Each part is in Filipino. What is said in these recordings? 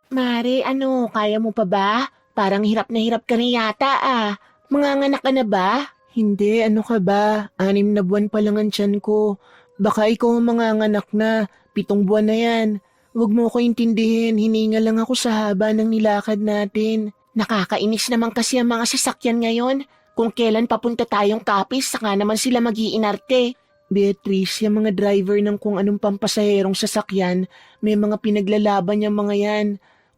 Mare, kaya mo pa ba? Parang hirap na hirap ka na yata ah. Manganganak ka na ba? Hindi, ano ka ba? 6 na buwan pa lang ang tiyan ko. Baka ikaw ang manganganak na. 7 buwan na yan. Huwag mo ko intindihin, hininga lang ako sa haba ng nilakad natin. Nakakainis naman kasi ang mga sasakyan ngayon. Kung kailan papunta tayong Capiz, saka naman sila mag-iinarte. Beatrice, yung mga driver ng kung anong pampasaherong sasakyan, may mga pinaglalaban yung mga yan.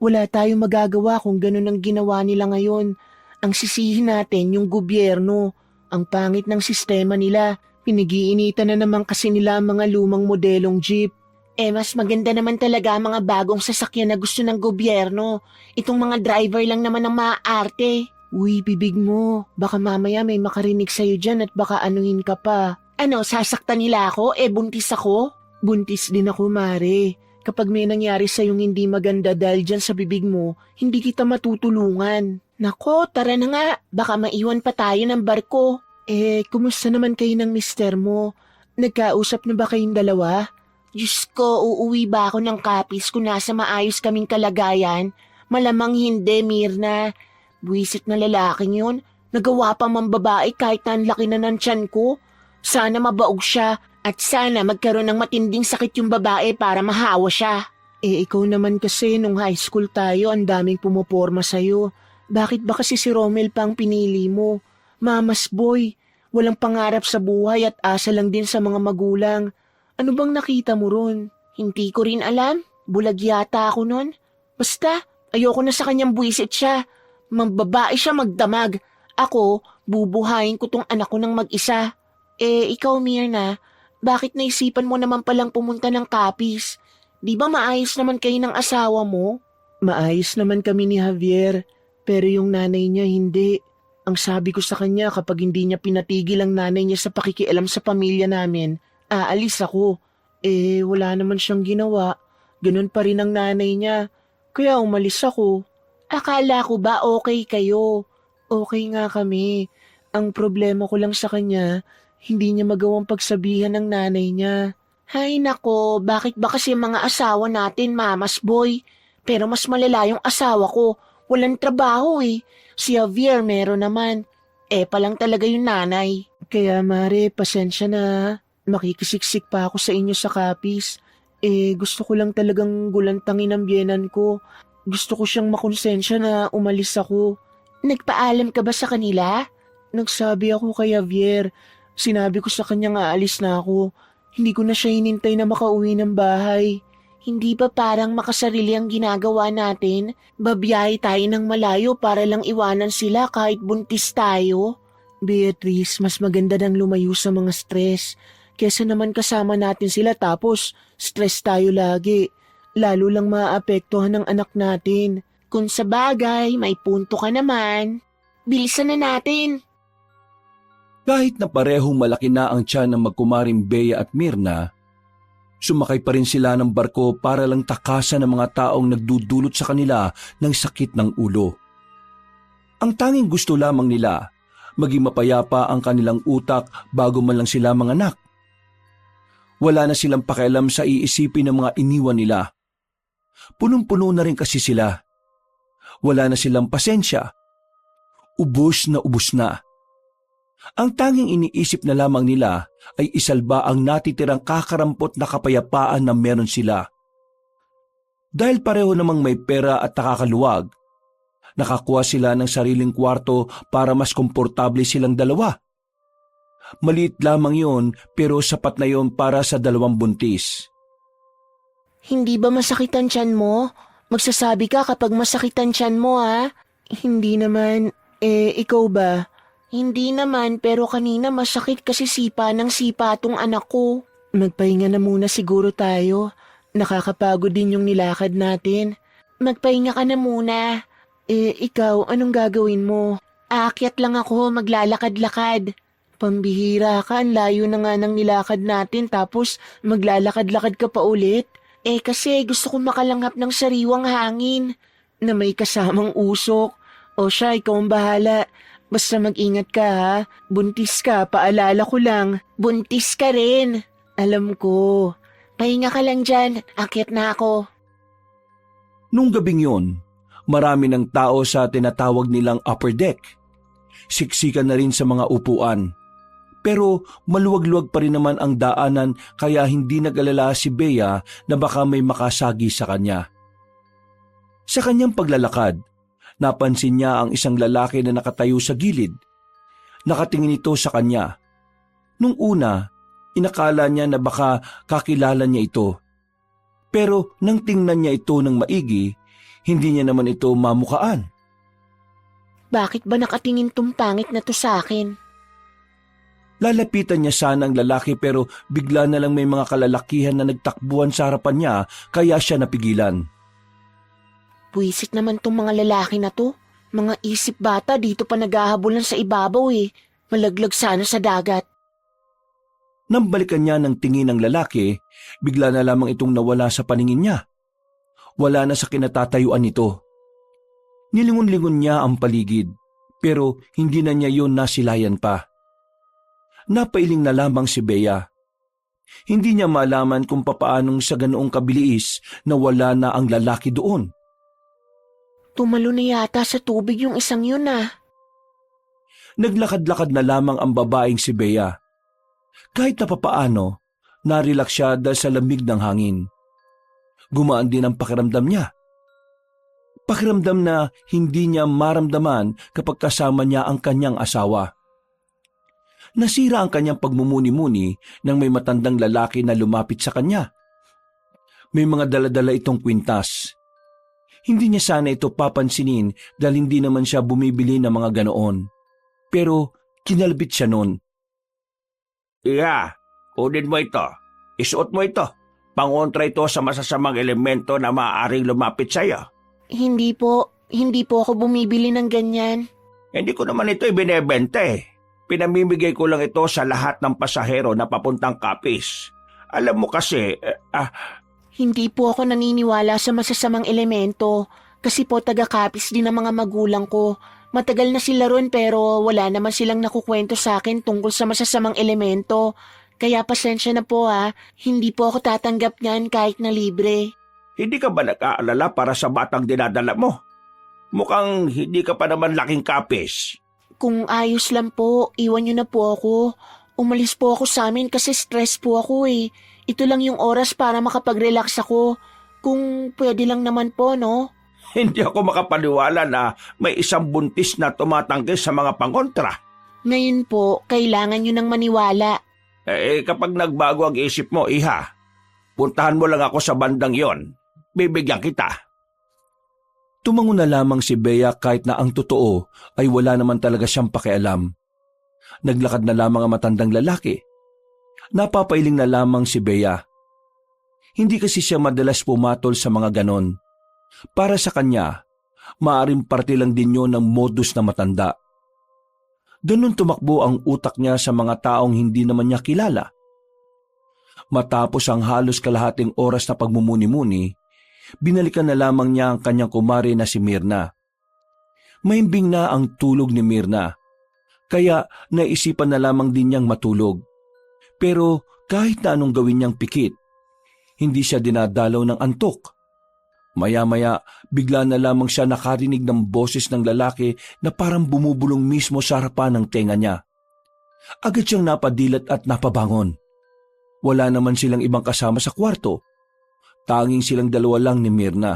Wala tayong magagawa kung ganun ang ginawa nila ngayon. Ang sisihin natin yung gobyerno. Ang pangit ng sistema nila. Pinigiinitan na naman kasi nila ang mga lumang modelong jeep. Mas maganda naman talaga ang mga bagong sasakyan na gusto ng gobyerno. Itong mga driver lang naman ang maaarte. Uy, bibig mo. Baka mamaya may makarinig sa'yo dyan at baka anuhin ka pa. Ano, sasaktan nila ako? Buntis ako? Buntis din ako, Mare. Kapag may nangyari sa'yong hindi maganda dahil dyan sa bibig mo, hindi kita matutulungan. Nako, tara na nga. Baka maiwan pa tayo ng barko. Kumusta naman kayo ng mister mo? Nagkausap na ba kayong dalawa? Diyos ko, uuwi ba ako ng Capiz kung nasa maayos kaming kalagayan? Malamang hindi, Mirna. Buwisit na lalaking yun. Nagawa pa mang babae kahit na ang laki na ng tiyan ko. Sana mabaog siya at sana magkaroon ng matinding sakit yung babae para mahawa siya. Ikaw naman kasi nung high school tayo ang daming pumoporma sa'yo. Bakit ba kasi si Romel pang pinili mo? Mama's boy, walang pangarap sa buhay at asa lang din sa mga magulang. Ano bang nakita mo ron? Hindi ko rin alam. Bulag yata ako nun. Basta, ayoko na sa kanyang buwisit siya. Mambabae siya magdamag. Ako, bubuhayin ko tong anak ko ng mag-isa. Ikaw Mirna, bakit naisipan mo naman palang pumunta ng Capiz? Di ba maayos naman kayo ng asawa mo? Maayos naman kami ni Javier, pero yung nanay niya hindi. Ang sabi ko sa kanya kapag hindi niya pinatigil ang nanay niya sa pakikialam sa pamilya namin, aalis ako. Wala naman siyang ginawa. Ganun pa rin ang nanay niya. Kaya umalis ako. Akala ko ba okay kayo? Okay nga kami. Ang problema ko lang sa kanya, hindi niya magawang pagsabihan ng nanay niya. Hay nako, bakit ba kasi mga asawa natin mamas boy? Pero mas malala yung asawa ko. Walang trabaho eh. Si Javier meron naman. Palang talaga yung nanay. Kaya Mare, pasensya na. Makikisiksik pa ako sa inyo sa Capiz. Gusto ko lang talagang gulantangin ang biyenan ko. Gusto ko siyang makonsensya na umalis ako. Nagpaalam ka ba sa kanila? Nagsabi ako kay Javier. Sinabi ko sa kanya nga aalis na ako. Hindi ko na siya hinintay na makauwi ng bahay. Hindi ba parang makasarili ang ginagawa natin? Babiyahe tayo ng malayo para lang iwanan sila kahit buntis tayo? Beatrice, mas maganda nang lumayo sa mga stress. Kesa naman kasama natin sila tapos stress tayo lagi. Lalo lang maaapektuhan ng anak natin. Kung sa bagay, may punto ka naman. Bilisan na natin. Kahit na parehong malaki na ang tiyan ng magkumaring Bea at Mirna, sumakay pa rin sila ng barko para lang takasan ng mga taong nagdudulot sa kanila ng sakit ng ulo. Ang tanging gusto lamang nila, maging mapayapa ang kanilang utak bago man lang sila manganak. Wala na silang pakialam sa iisipin ng mga iniwan nila. Punong-puno na rin kasi sila. Wala na silang pasensya. Ubos na ubos na. Ang tanging iniisip na lamang nila ay isalba ang natitirang kakarampot na kapayapaan na meron sila. Dahil pareho namang may pera at nakakaluwag, nakakuha sila ng sariling kwarto para mas komportable silang dalawa. Maliit lamang yon pero sapat na yon para sa 2 buntis. Hindi ba masakit ang tiyan mo? Magsasabi ka kapag masakit ang tiyan mo ha? Hindi naman. Ikaw ba? Hindi naman, pero kanina masakit kasi sipa ng sipa tong anak ko. Magpahinga na muna siguro tayo. Nakakapagod din yung nilakad natin. Magpahinga ka na muna. Ikaw, anong gagawin mo? Aakyat lang ako, maglalakad-lakad. Pambihira ka, ang layo na nga ng nilakad natin tapos maglalakad-lakad ka pa ulit. Kasi gusto ko makalanghap ng sariwang hangin na may kasamang usok. O siya, ikaw ang bahala. Basta mag-ingat ka ha. Buntis ka, paalala ko lang. Buntis ka rin. Alam ko. Pahinga ka lang dyan. Akyat na ako. Nung gabing yun, marami ng tao sa tinatawag nilang upper deck. Siksikan na rin sa mga upuan. Pero maluwag-luwag pa rin naman ang daanan kaya hindi nag-alala si Bea na baka may makasagi sa kanya. Sa kanyang paglalakad, napansin niya ang isang lalaki na nakatayo sa gilid. Nakatingin ito sa kanya. Nung una, inakala niya na baka kakilala niya ito. Pero nang tingnan niya ito ng maigi, hindi niya naman ito mamukaan. Bakit ba nakatingin tong pangit na to sa akin? Lalapitan niya sana ang lalaki pero bigla na lang may mga kalalakihan na nagtakbuhan sa harapan niya kaya siya napigilan. Buwisit naman tong mga lalaki na to. Mga isip bata dito pa naghahabulan sa ibabaw eh. Malaglag sana sa dagat. Nang balikan niya ng tingin ng lalaki, bigla na lamang itong nawala sa paningin niya. Wala na sa kinatatayuan nito. Nilingon-lingon niya ang paligid, pero hindi na niya yun nasilayan pa. Napailing na lamang si Bea. Hindi niya malaman kung papaanong sa ganoong kabilis na wala na ang lalaki doon. Tumalo na yata sa tubig yung isang yun ah. Naglakad-lakad na lamang ang babaeng si Bea. Kahit na papaano, narelax siya dahil sa lamig ng hangin. Gumaan din ang pakiramdam niya. Pakiramdam na hindi niya maramdaman kapag kasama niya ang kanyang asawa. Nasira ang kanyang pagmumuni-muni nang may matandang lalaki na lumapit sa kanya. May mga dala-dala itong kwintas. Hindi niya sana ito papansinin dahil hindi naman siya bumibili ng mga ganoon. Pero kinalbit siya noon. Iha, kunin mo ito. Isuot mo ito. Pangontra ito sa masasamang elemento na maaaring lumapit sa iyo. Hindi po ako bumibili ng ganyan. Hindi ko naman ito ibinebenta eh. Pinamimigay ko lang ito sa lahat ng pasahero na papuntang Capiz. Alam mo kasi, Hindi po ako naniniwala sa masasamang elemento. Kasi po taga-Capiz din ang mga magulang ko. Matagal na sila ron pero wala naman silang nakukwento sa akin tungkol sa masasamang elemento. Kaya pasensya na po ha, hindi po ako tatanggap niyan kahit na libre. hindi ka ba nag-aalala para sa batang dinadala mo? Mukhang hindi ka pa naman laking Capiz. Kung ayos lang po, iwan niyo na po ako. Umalis po ako sa amin kasi stress po ako eh. Ito lang yung oras para makapag-relax ako. Kung pwede lang naman po, no? Hindi ako makapaniwala na may isang buntis na tumatanggi sa mga pangontra. Ngayon po, kailangan niyo nang maniwala. Kapag nagbago ang isip mo, iha, puntahan mo lang ako sa bandang yon. Bibigyan kita. Tumango na lamang si Bea kahit na ang totoo ay wala naman talaga siyang pakialam. Naglakad na lamang ang matandang lalaki. Napapailing na lamang si Bea. Hindi kasi siya madalas pumatol sa mga ganon. Para sa kanya, maaring parte lang din yun ng modus na matanda. Ganun tumakbo ang utak niya sa mga taong hindi naman niya kilala. Matapos ang halos kalahating oras na pagmumuni-muni, binalikan na lamang niya ang kanyang kumare na si Mirna. Mahimbing na ang tulog ni Mirna, kaya naisipan na lamang din niyang matulog. Pero kahit na anong gawin niyang pikit, hindi siya dinadalaw ng antok. Maya-maya, bigla na lamang siya nakarinig ng boses ng lalaki na parang bumubulong mismo sa harapan ng tenga niya. Agad siyang napadilat at napabangon. Wala naman silang ibang kasama sa kwarto. Tanging silang dalawa lang ni Mirna.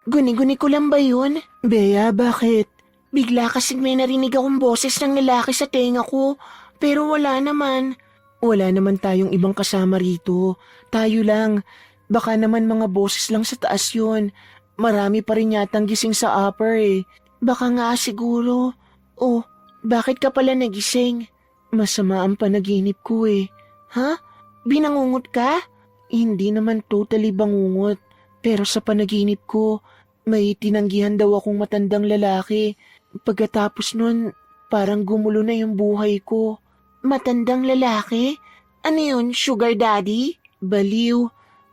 Guni-guni ko lang ba yun? Bea, bakit? Bigla kasing may narinig akong boses ng lalaki sa tenga ko. Pero wala naman. Wala naman tayong ibang kasama rito. Tayo lang. Baka naman mga boses lang sa taas yun. Marami pa rin yatang gising sa upper eh. Baka nga siguro. Oh, bakit ka pala nagising? Masama ang panaginip ko eh. Ha? Binangungot ka? Hindi naman totally bangungot. Pero sa panaginip ko, may tinanggihan daw akong matandang lalaki. Pagkatapos nun, parang gumulo na yung buhay ko. Matandang lalaki? Ano yun, sugar daddy? Baliw.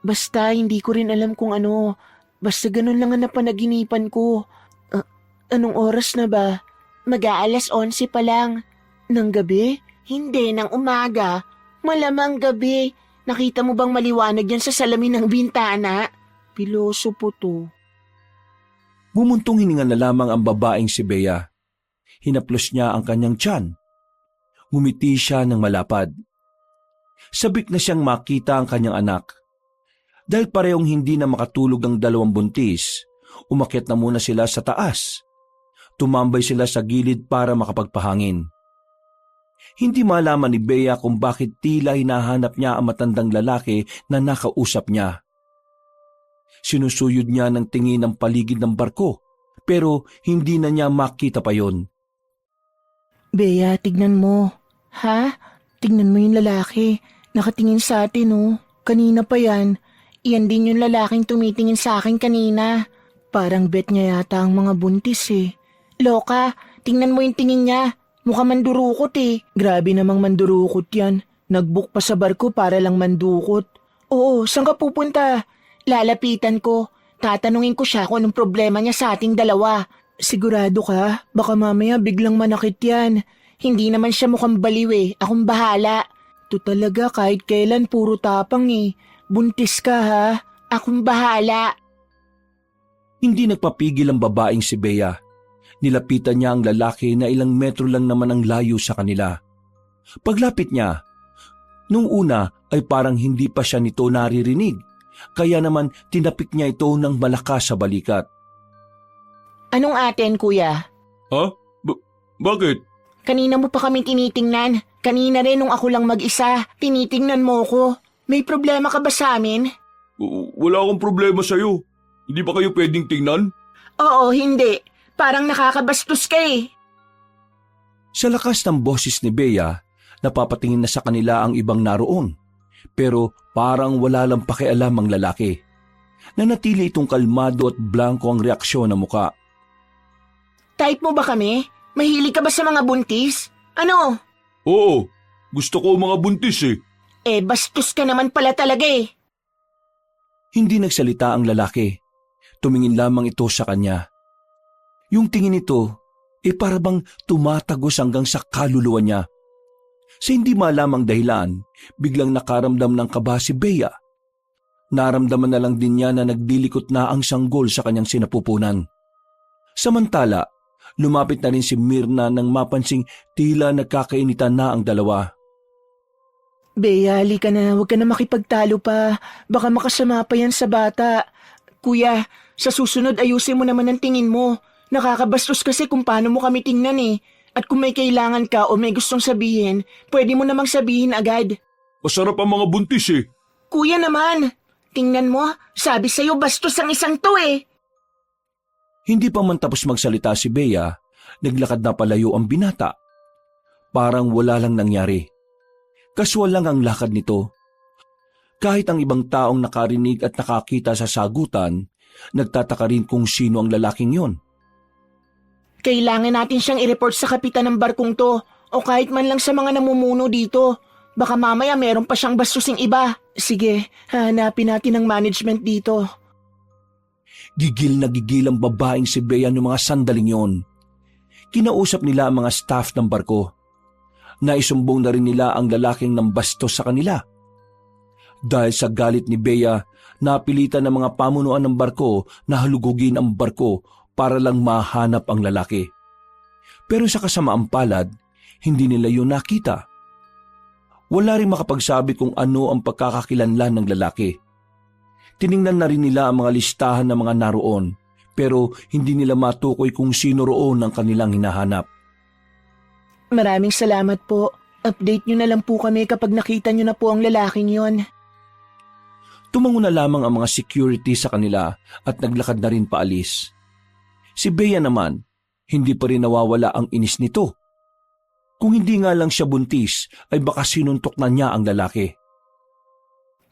Basta hindi ko rin alam kung ano. Basta ganun lang ang napanaginipan ko. Anong oras na ba? Mag-aalas 11 pa lang. Ng gabi? Hindi, ng umaga. Malamang gabi. Nakita mo bang maliwanag yan sa salamin ng bintana? Piloso po to. Bumuntong hininga na lamang ang babaeng si Bea. Hinaplos niya ang kanyang tiyan. Ngumiti siya ng malapad. Sabik na siyang makita ang kanyang anak. Dahil parehong hindi na makatulog ang dalawang buntis, umakyat na muna sila sa taas. Tumambay sila sa gilid para makapagpahangin. Hindi malaman ni Bea kung bakit tila hinahanap niya ang matandang lalaki na nakausap niya. Sinusuyod niya ng tingin ang paligid ng barko, pero hindi na niya makita pa yon. Bea, tignan mo. Ha? Tignan mo yung lalaki. Nakatingin sa atin, oh. Kanina pa yan. Iyan din yung lalaking tumitingin sa akin kanina. Parang bet niya yata ang mga buntis eh. Loka, tingnan mo yung tingin niya. Mukha mandurukot eh. Grabe namang mandurukot yan. Nagbook pa sa barko para lang mandukot. Oo, saan ka pupunta? Lalapitan ko. Tatanungin ko siya kung anong problema niya sa ating dalawa. Sigurado ka? Baka mamaya biglang manakit yan. Hindi naman siya mukhang baliw eh. Akong bahala. To talaga kahit kailan puro tapang eh. Buntis ka ha? Akong bahala. Hindi nagpapigil ang babaeng si Bea. Nilapitan niya ang lalaki na ilang metro lang naman ang layo sa kanila. Paglapit niya, nung una ay parang hindi pa siya nito naririnig. Kaya naman tinapik niya ito ng malakas sa balikat. Anong atin, kuya? Ha? Bakit? Kanina mo pa kami tinitingnan. Kanina rin nung ako lang mag-isa. Tinitingnan mo ko. May problema ka ba sa amin? Wala akong problema sa'yo. Hindi ba kayo pwedeng tingnan? Oo, hindi. Parang nakakabastos ka eh. Sa lakas ng boses ni Bea, napapatingin na sa kanila ang ibang naroon. Pero parang wala lang pakialam ang lalaki. Nanatili itong kalmado at blanko ang reaksyon ng muka. Type mo ba kami? Mahilig ka ba sa mga buntis? Ano? Oo, gusto ko mga buntis eh. Eh, bastos ka naman pala talaga eh. Hindi nagsalita ang lalaki. Tumingin lamang ito sa kanya. Yung tingin nito, para bang tumatagos hanggang sa kaluluwa niya. Sa hindi malamang dahilan, biglang nakaramdam ng kaba si Bea. Naramdaman na lang din niya na nagdilikot na ang sanggol sa kanyang sinapupunan. Samantala, lumapit na rin si Myrna nang mapansing tila nagkakainitan na ang dalawa. Bea, halika na. Huwag ka na makipagtalo pa. Baka makasama pa yan sa bata. Kuya, sa susunod ayusin mo naman ang tingin mo. Nakakabastos kasi kung paano mo kami tingnan eh. At kung may kailangan ka o may gustong sabihin, pwede mo namang sabihin agad. Masarap ang mga buntis eh. Kuya naman, tingnan mo, sabi sa'yo bastos ang isang to eh. Hindi pa man tapos magsalita si Bea, naglakad na palayo ang binata. Parang wala lang nangyari. Kaswal lang ang lakad nito. Kahit ang ibang taong nakarinig at nakakita sa sagutan, nagtataka rin kung sino ang lalaking yon. Kailangan natin siyang i-report sa kapitan ng barkong to o kahit man lang sa mga namumuno dito. Baka mamaya meron pa siyang bastusing iba. Sige, hanapin natin ang management dito. Gigil na gigil ang babaeng si Bea noong mga sandaling yon. Kinausap nila ang mga staff ng barko. Naisumbong na rin nila ang lalaking nambastos sa kanila. Dahil sa galit ni Bea, napilitan ng mga pamunuan ng barko na halugugin ang barko para lang mahanap ang lalaki. Pero sa kasamaang palad, hindi nila yun nakita. Wala rin makapagsabi kung ano ang pagkakakilanlan ng lalaki. Tiningnan na rin nila ang mga listahan ng mga naroon, pero hindi nila matukoy kung sino roon ang kanilang hinahanap. Maraming salamat po. Update nyo na lang po kami kapag nakita nyo na po ang lalaking yon. Tumango na lamang ang mga security sa kanila at naglakad na rin paalis. Si Bea naman, hindi pa rin nawawala ang inis nito. Kung hindi nga lang siya buntis, ay baka sinuntok na niya ang lalaki.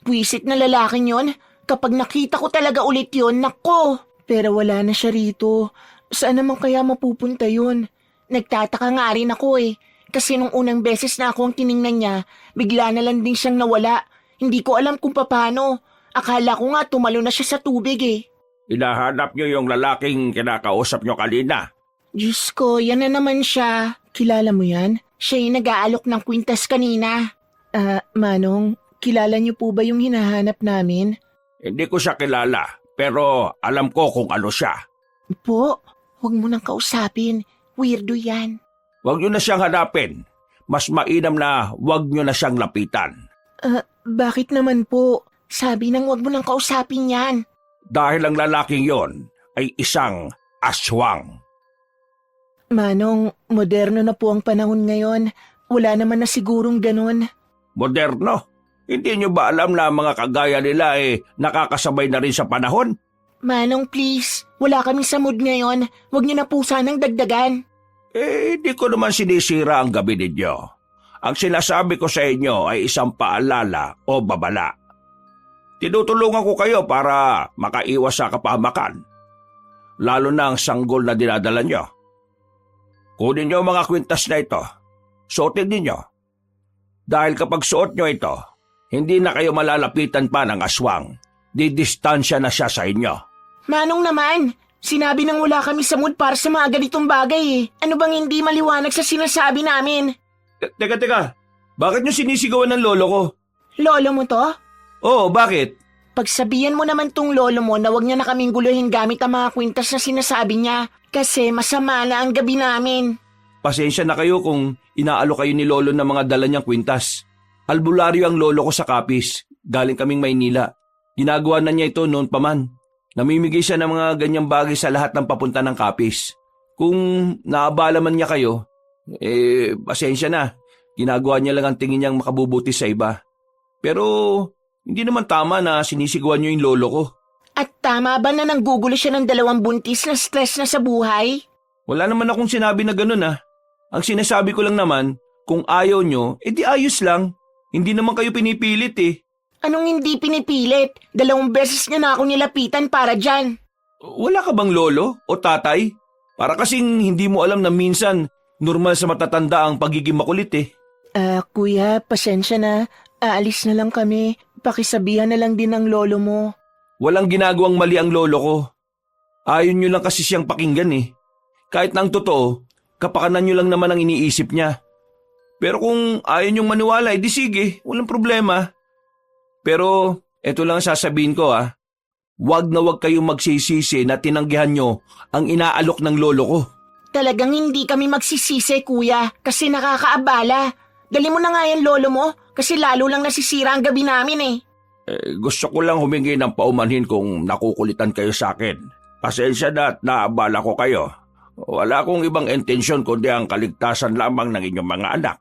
Pwisit na lalaking yon. Kapag nakita ko talaga ulit yon, nako! Pero wala na siya rito. Saan naman kaya mapupunta yun? Nagtataka nga rin ako eh. Kasi nung unang beses na ako ang tiningnan niya, bigla na lang din siyang nawala. Hindi ko alam kung paano. Akala ko nga tumalo na siya sa tubig eh. Hinahanap niyo yung lalaking kinakausap niyo kanina. Diyos ko, yan na naman siya. Kilala mo yan? Siya yung nag-aalok ng kwintas kanina. Manong, kilala niyo po ba yung hinahanap namin? Hindi ko siya kilala, pero alam ko kung ano siya. Po, huwag mo nang kausapin. Weirdo yan. Huwag niyo na siyang hanapin. Mas mainam na huwag niyo na siyang lapitan. Bakit naman po? Sabi nang huwag mo nang kausapin yan. Dahil ang lalaking yon ay isang aswang. Manong, moderno na po ang panahon ngayon. Wala naman na sigurong ganun. Moderno? Hindi niyo ba alam na mga kagaya nila nakakasabay na rin sa panahon? Manong, please. Wala kami sa mood ngayon. Huwag niyo na po sanang dagdagan. Hindi ko naman sinisira ang gabi ninyo. Ang sinasabi ko sa inyo ay isang paalala o babala. Tinutulungan ko kayo para makaiwas sa kapahamakan. Lalo na ang sanggol na dinadala nyo. Kunin nyo ang mga kwintas na ito. Suotin ninyo. Dahil kapag suot nyo ito, hindi na kayo malalapitan pa ng aswang. Didistansya na siya sa inyo. Manong naman, sinabi nang wala kami sa mood para sa mga ganitong bagay eh. Ano bang hindi maliwanag sa sinasabi namin? Teka. Bakit nyo sinisigawan ng lolo ko? Lolo mo to? Oo, bakit? Pagsabihan mo naman tong lolo mo na wag niya na kaming guluhin gamit ang mga kwintas na sinasabi niya. Kasi masama na ang gabi namin. Pasensya na kayo kung inaalo kayo ni lolo ng mga dala niyang kwintas. Albularyo ang lolo ko sa Kapis. Galing kaming Maynila. Ginagawa na niya ito noon pa man. Namimigay siya ng mga ganyang bagay sa lahat ng papunta ng Kapis. Kung naabala man niya kayo, pasensya na. Ginagawa niya lang ang tingin niyang makabubuti sa iba. Pero hindi naman tama na sinisigawan niyo yung lolo ko. At tama ba na nanggugulo siya ng 2 buntis na stress na sa buhay? Wala naman akong sinabi na ganun ah. Ang sinasabi ko lang naman, kung ayaw nyo, edi ayos lang. Hindi naman kayo pinipilit eh. Anong hindi pinipilit? 2 beses niya na ako nilapitan para dyan. Wala ka bang lolo o tatay? Para kasing hindi mo alam na minsan normal sa matatanda ang pagiging makulit eh. Kuya, pasensya na. Aalis na lang kami. Pakisabihan na lang din ng lolo mo. Walang ginagawang mali ang lolo ko. Ayaw nyo lang kasi siyang pakinggan eh. Kahit na ang totoo, kapakanan nyo lang naman ang iniisip niya. Pero kung ayaw nyong maniwala, edi sige, walang problema. Pero eto lang ang sasabihin ko ah. Wag na wag kayong magsisisi na tinanggihan nyo ang inaalok ng lolo ko. Talagang hindi kami magsisisi, kuya, kasi nakakaabala. Dali mo na nga yan, lolo mo, kasi lalo lang nasisira ang gabi namin eh. Gusto ko lang humingi ng paumanhin kung nakukulitan kayo sa akin. Pasensya na at naabala ko kayo. Wala akong ibang intensyon kundi ang kaligtasan lamang ng inyong mga anak.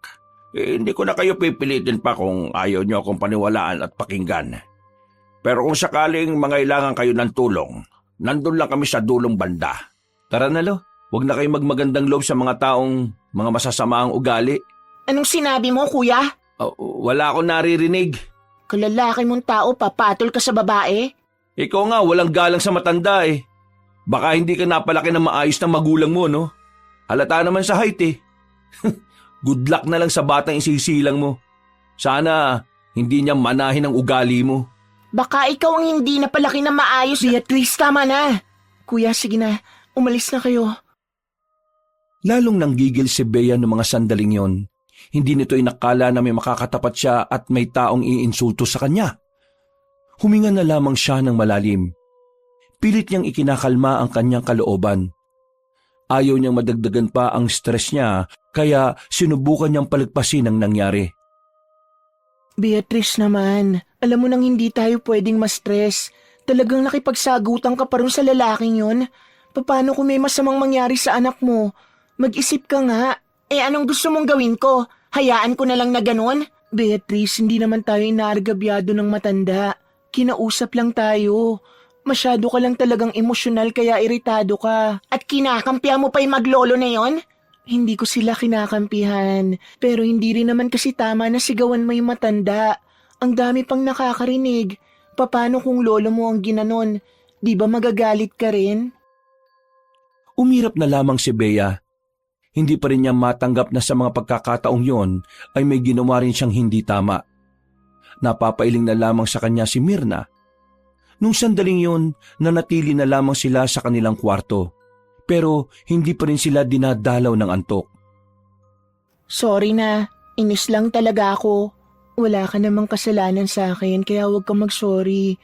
Hindi ko na kayo pipilitin pa kung ayaw nyo akong paniwalaan at pakinggan. Pero kung sakaling mangailangan kayo ng tulong, nandun lang kami sa dulong banda. Tara na lo, huwag na kayong magmagandang loob sa mga taong mga masasamaang ugali. Anong sinabi mo, kuya? Wala akong naririnig. Kalalaki mong tao, papatol ka sa babae? Ikaw nga, walang galang sa matanda eh. Baka hindi ka napalaki ng maayos na magulang mo, no? Halata naman sa height eh. Good luck na lang sa batang isisilang mo. Sana hindi niya manahin ang ugali mo. Baka ikaw ang hindi napalaki na maayos. Beatrice, tama na. Kuya, sige na. Umalis na kayo. Lalong nanggigil si Bea ng mga sandaling yon. Hindi nito inakala na may makakatapat siya at may taong iinsulto sa kanya. Huminga na lamang siya ng malalim. Pilit niyang ikinakalma ang kanyang kalooban. Ayaw niyang madagdagan pa ang stress niya, kaya sinubukan niyang palagpasin ang nangyari. Beatrice naman, alam mo nang hindi tayo pwedeng ma-stress. Talagang nakipagsagutan ka pa rin sa lalaking yun. Paano kung may masamang mangyari sa anak mo? Mag-isip ka nga. Anong gusto mong gawin ko? Hayaan ko na lang na ganun? Beatrice, hindi naman tayo inaargabyado ng matanda. Kinausap lang tayo. Masyado ka lang talagang emosyonal kaya iritado ka. At kinakampihan mo pa yung maglolo na yon? Hindi ko sila kinakampihan. Pero hindi rin naman kasi tama na sigawan mo yung matanda. Ang dami pang nakakarinig. Paano kung lolo mo ang ginanon? Di ba magagalit ka rin? Umirap na lamang si Bea. Hindi pa rin niya matanggap na sa mga pagkakataong yon ay may ginawa rin siyang hindi tama. Napapailing na lamang sa kanya si Mirna. Nung sandaling yon, nanatili na lamang sila sa kanilang kwarto. Pero hindi pa rin sila dinadalaw ng antok. Sorry na, inis lang talaga ako. Wala ka namang kasalanan sa akin kaya huwag kang mag-sorry.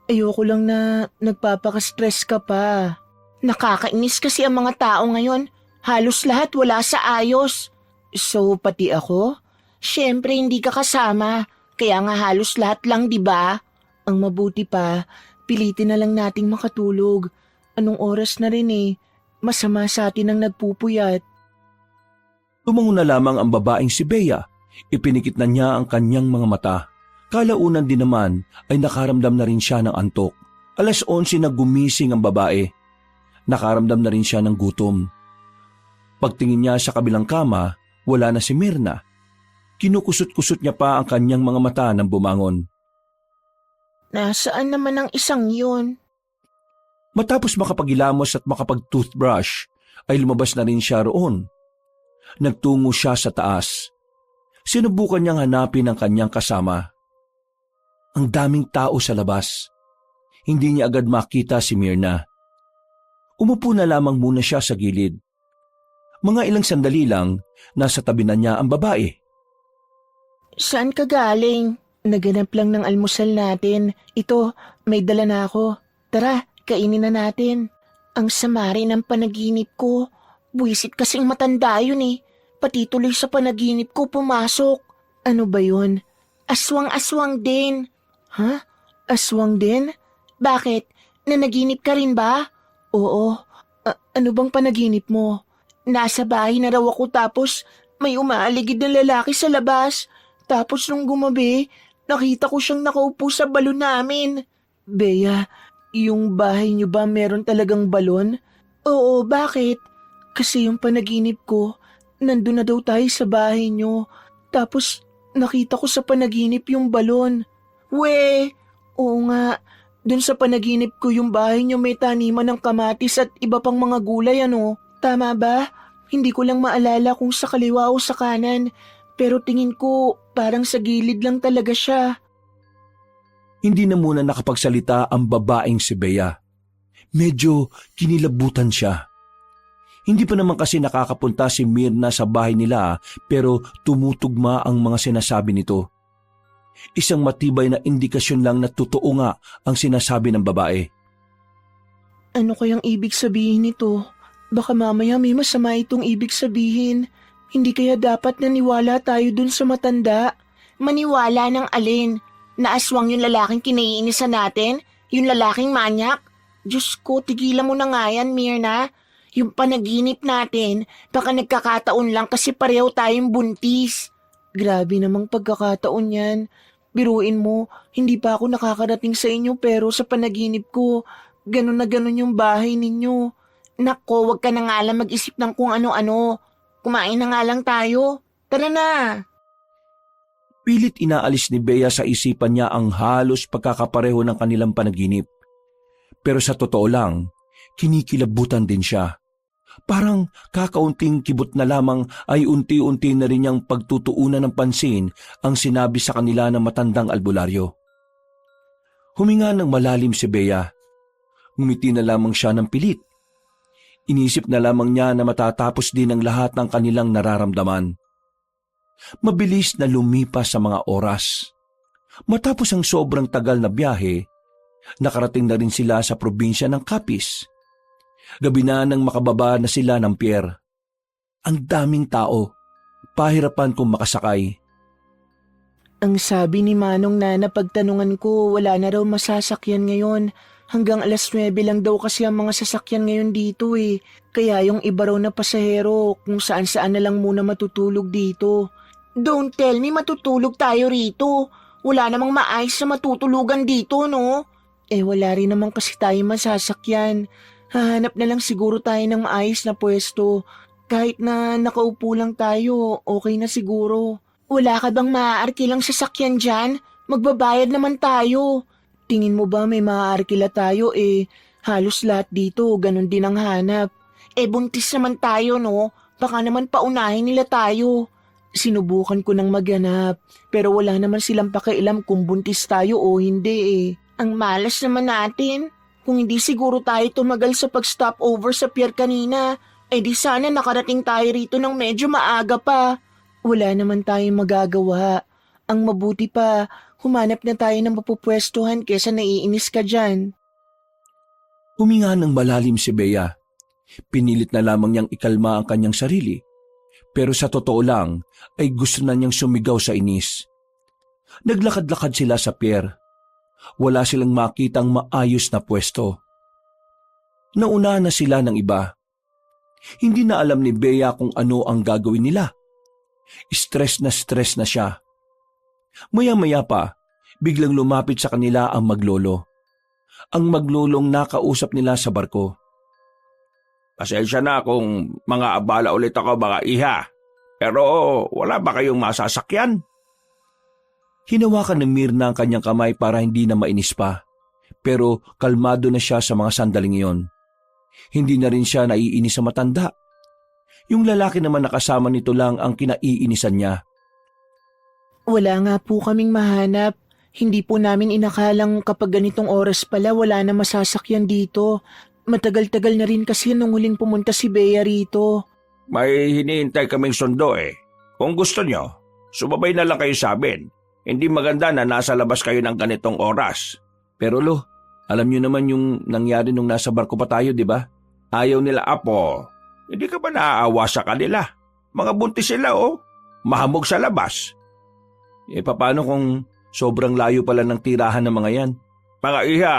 Ayoko lang na nagpapaka-stress ka pa. Nakakainis kasi ang mga tao ngayon. Halos lahat wala sa ayos. So, pati ako? Siyempre, hindi ka kasama. Kaya nga halos lahat lang, di ba? Ang mabuti pa, pilitin na lang nating makatulog. Anong oras na rin eh. Masama sa atin ang nagpupuyat. Tumango na lamang ang babaeng si Bea. Ipinikit na niya ang kanyang mga mata. Kalaunan din naman ay nakaramdam na rin siya ng antok. 11:00 na gumising ang babae. Nakaramdam na rin siya ng gutom. Pagtingin niya sa kabilang kama, wala na si Myrna. Kinukusot-kusot niya pa ang kanyang mga mata nang bumangon. Nasaan naman ang isang yun? Matapos makapagilamos at makapag-toothbrush, ay lumabas na rin siya roon. Nagtungo siya sa taas. Sinubukan niyang hanapin ang kanyang kasama. Ang daming tao sa labas. Hindi niya agad makita si Myrna. Umupo na lamang muna siya sa gilid. Mga ilang sandali lang, nasa tabi na niya ang babae. Saan ka galing? Naganap lang ng almusal natin. Ito, may dala na ako. Tara, kainin na natin. Ang sama rin ng panaginip ko. Buwisit kasing matanda yun eh. Pati tuloy sa panaginip ko pumasok. Ano ba yun? Aswang-aswang din. Ha? Aswang din? Bakit? Nanaginip ka rin ba? Oo. Ano bang panaginip mo? Nasa bahay na raw ako tapos may umaaligid na lalaki sa labas. Tapos nung gumabi, nakita ko siyang nakaupo sa balon namin. Bea, yung bahay niyo ba meron talagang balon? Oo, bakit? Kasi yung panaginip ko, nandun na daw tayo sa bahay niyo. Tapos nakita ko sa panaginip yung balon. We, oo nga. Dun sa panaginip ko yung bahay niyo may taniman ng kamatis at iba pang mga gulay ano. Tama ba? Hindi ko lang maalala kung sa kaliwa o sa kanan. Pero tingin ko parang sa gilid lang talaga siya. Hindi na muna nakapagsalita ang babaeng si Bea. Medyo kinilabutan siya. Hindi pa naman kasi nakakapunta si Myrna sa bahay nila pero tumutugma ang mga sinasabi nito. Isang matibay na indikasyon lang na totoo nga ang sinasabi ng babae. Ano kayang ibig sabihin nito? Baka mamaya may masama itong ibig sabihin. Hindi kaya dapat naniwala tayo dun sa matanda? Maniwala ng alin? Naaswang yung lalaking kinaiinisan natin? Yung lalaking manyak? Diyos ko, tigilan mo na nga yan, Myrna. Yung panaginip natin, baka nagkakataon lang kasi pareho tayong buntis. Grabe namang pagkakataon yan. Biruin mo, hindi pa ako nakakarating sa inyo pero sa panaginip ko, ganun na ganun yung bahay ninyo. Nako, wag ka na nga lang mag-isip ng kung ano-ano. Kumain na nga lang tayo. Tara na. Pilit inaalis ni Bea sa isipan niya ang halos pagkakapareho ng kanilang panaginip. Pero sa totoo lang, kinikilabutan din siya. Parang kakaunting kibot na lamang ay unti-unti na rin niyang pagtutuunan ng pansin ang sinabi sa kanila ng matandang albularyo. Huminga ng malalim si Bea. Ngumiti na lamang siya ng pilit. Inisip na lamang niya na matatapos din ang lahat ng kanilang nararamdaman. Mabilis na lumipas sa mga oras. Matapos ang sobrang tagal na biyahe, nakarating na rin sila sa probinsya ng Capiz. Gabi na nang makababa na sila ng pier. Ang daming tao, pahirapan kung makasakay. Ang sabi ni Manong na napagtanungan ko wala na raw masasakyan ngayon. Hanggang 9:00 lang daw kasi ang mga sasakyan ngayon dito eh. Kaya yung iba raw na pasahero kung saan-saan na lang muna matutulog dito. Don't tell me matutulog tayo rito. Wala namang maayos na matutulugan dito, no? Eh wala rin naman kasi tayo masasakyan. Hahanap na lang siguro tayo ng maayos na pwesto. Kahit na nakaupo lang tayo, okay na siguro. Wala ka bang maaarkilang sasakyan dyan? Magbabayad naman tayo. Tingin mo ba may maaarkila tayo halos lahat dito, ganun din ang hanap. Buntis naman tayo no, baka naman paunahin nila tayo. Sinubukan ko nang maghanap, pero wala naman silang pakialam kung buntis tayo o hindi. Ang malas naman natin. Kung hindi siguro tayo tumagal sa pag-stop over sa pier kanina, di sana nakarating tayo rito ng medyo maaga pa. Wala naman tayong magagawa. Ang mabuti pa, Humanap na tayo ng mapupwestuhan kesa naiinis ka dyan. Huminga ng malalim si Bea. Pinilit na lamang niyang ikalma ang kanyang sarili. Pero sa totoo lang ay gusto na niyang sumigaw sa inis. Naglakad-lakad sila sa pier. Wala silang makitang maayos na pwesto. Nauna na sila ng iba. Hindi na alam ni Bea kung ano ang gagawin nila. Stress na siya. Maya-maya pa, biglang lumapit sa kanila ang maglolo. Ang maglolong nakausap nila sa barko. Pasensya na kung mga abala ulit ako mga iha. Pero wala ba kayong masasakyan? Hinawakan ng Mirna ang kanyang kamay para hindi na mainis pa. Pero kalmado na siya sa mga sandaling iyon. Hindi na rin siya naiinis sa matanda. Yung lalaki naman nakasama nito lang ang kinaiinisan niya. Wala nga po kaming mahanap. Hindi po namin inakalang kapag ganitong oras pala wala na masasakyan dito. Matagal-tagal na rin kasi nung huling pumunta si Bea rito. May hinihintay kaming sundo eh. Kung gusto nyo, sumabay na lang kayo sa amin. Hindi maganda na nasa labas kayo ng ganitong oras. Pero lo, alam niyo naman yung nangyari nung nasa barko pa tayo, di ba? Ayaw nila Apo. Hindi ka ba naaawa sa kanila? Mga buntis sila oh. Mahamog sa labas. Paano kung sobrang layo pala ng tirahan ng mga yan? Mga iha,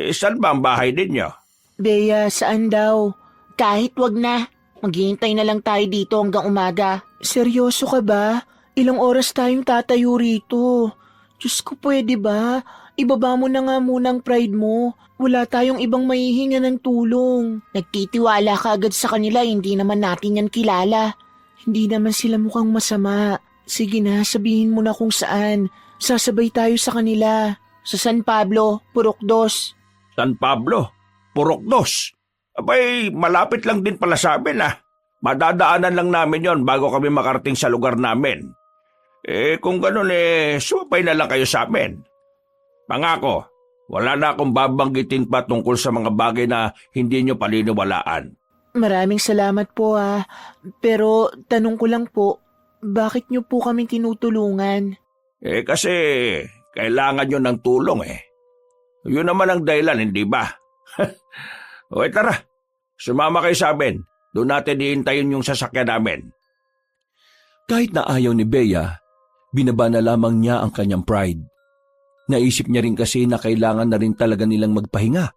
saan ba ang bahay ninyo? Bea, saan daw? Kahit wag na. Maghihintay na lang tayo dito hanggang umaga. Seryoso ka ba? Ilang oras tayong tatayo rito? Diyos ko, pwede ba? Ibaba mo na nga muna ang pride mo. Wala tayong ibang mahihinga ng tulong. Nagtitiwala ka agad sa kanila, hindi naman natin yan kilala. Hindi naman sila mukhang masama. Sige na, sabihin mo na kung saan. Sasabay tayo sa kanila. Sa San Pablo, Purok 2. San Pablo? Purok 2? Abay, malapit lang din pala sa amin ah. Madadaanan lang namin yon bago kami makarating sa lugar namin. Kung ganun sumapay na lang kayo sa amin. Pangako, wala na akong babanggitin pa tungkol sa mga bagay na hindi nyo paniniwalaan. Maraming salamat po Pero tanong ko lang po, bakit nyo po kami tinutulungan? Kasi kailangan nyo ng tulong eh. Yun naman ang dahilan, hindi ba? Okay, tara. Sumama kayo sa amin. Doon natin iintayin yung sasakyan namin. Kahit na ayaw ni Bea, binaba na lamang niya ang kanyang pride. Naisip niya rin kasi na kailangan na rin talaga nilang magpahinga.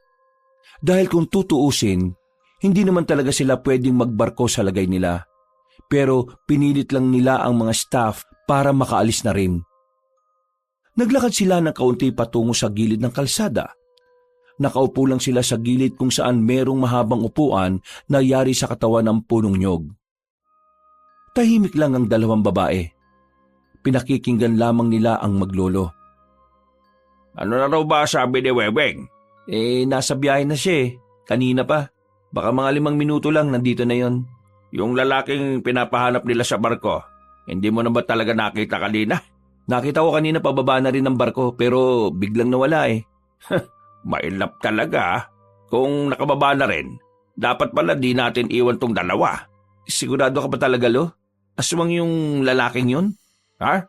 Dahil kung tutuusin, hindi naman talaga sila pwedeng magbarko sa lagay nila. Pero pinilit lang nila ang mga staff para makaalis na rin. Naglakad sila ng kaunti patungo sa gilid ng kalsada. Nakaupo lang sila sa gilid kung saan merong mahabang upuan na yari sa katawan ng punong nyog. Tahimik lang ang dalawang babae. Pinakikinggan lamang nila ang maglolo. Ano na raw ba sabi ni Weweng? Nasa biyahe na siya kanina pa. Baka mga 5 minuto lang nandito na yon. Yung lalaking pinapahanap nila sa barko, hindi mo na ba talaga nakita kanina? Nakita ko kanina pababa na rin ng barko pero biglang nawala Mailap talaga ah. Kung nakababa na rin, dapat pala di natin iwan tong dalawa. Sigurado ka ba talaga, Lo? Aswang yung lalaking yun? Ha?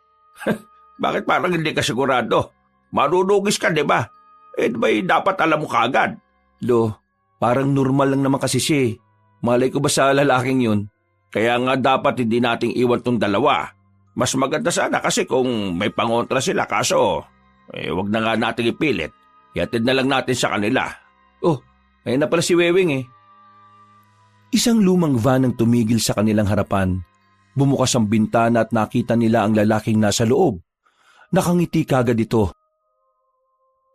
Bakit parang hindi ka sigurado? Marunugis ka, di ba? Ba'y dapat alam mo kaagad? Lo, parang normal lang naman kasi siya. Malay ko ba sa lalaking yun? Kaya nga dapat hindi nating iwan tong dalawa. Mas maganda sana kasi kung may pangontra sila kaso, wag na nga nating ipilit. Ihatid na lang natin sa kanila. Oh, ayun na pala si Wewing Isang lumang van ang tumigil sa kanilang harapan. Bumukas ang bintana at nakita nila ang lalaking nasa loob. Nakangiti kagad ito.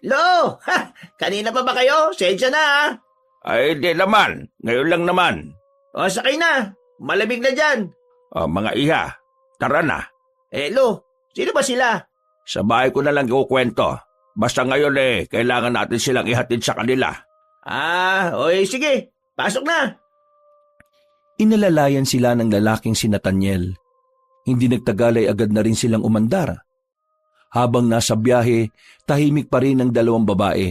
Lo! Ha! Kanina pa ba kayo? Sensya na Ay, di naman. Ngayon lang naman. O, sakay na. Malamig na dyan. Mga iha, tara na. Lo, sino ba sila? Sa bahay ko na lang ikukwento. Basta ngayon kailangan natin silang ihatid sa kanila. Sige. Pasok na. Inalalayan sila ng lalaking si Nathaniel. Hindi nagtagal ay agad na rin silang umandar. Habang nasa biyahe, tahimik pa rin ang dalawang babae.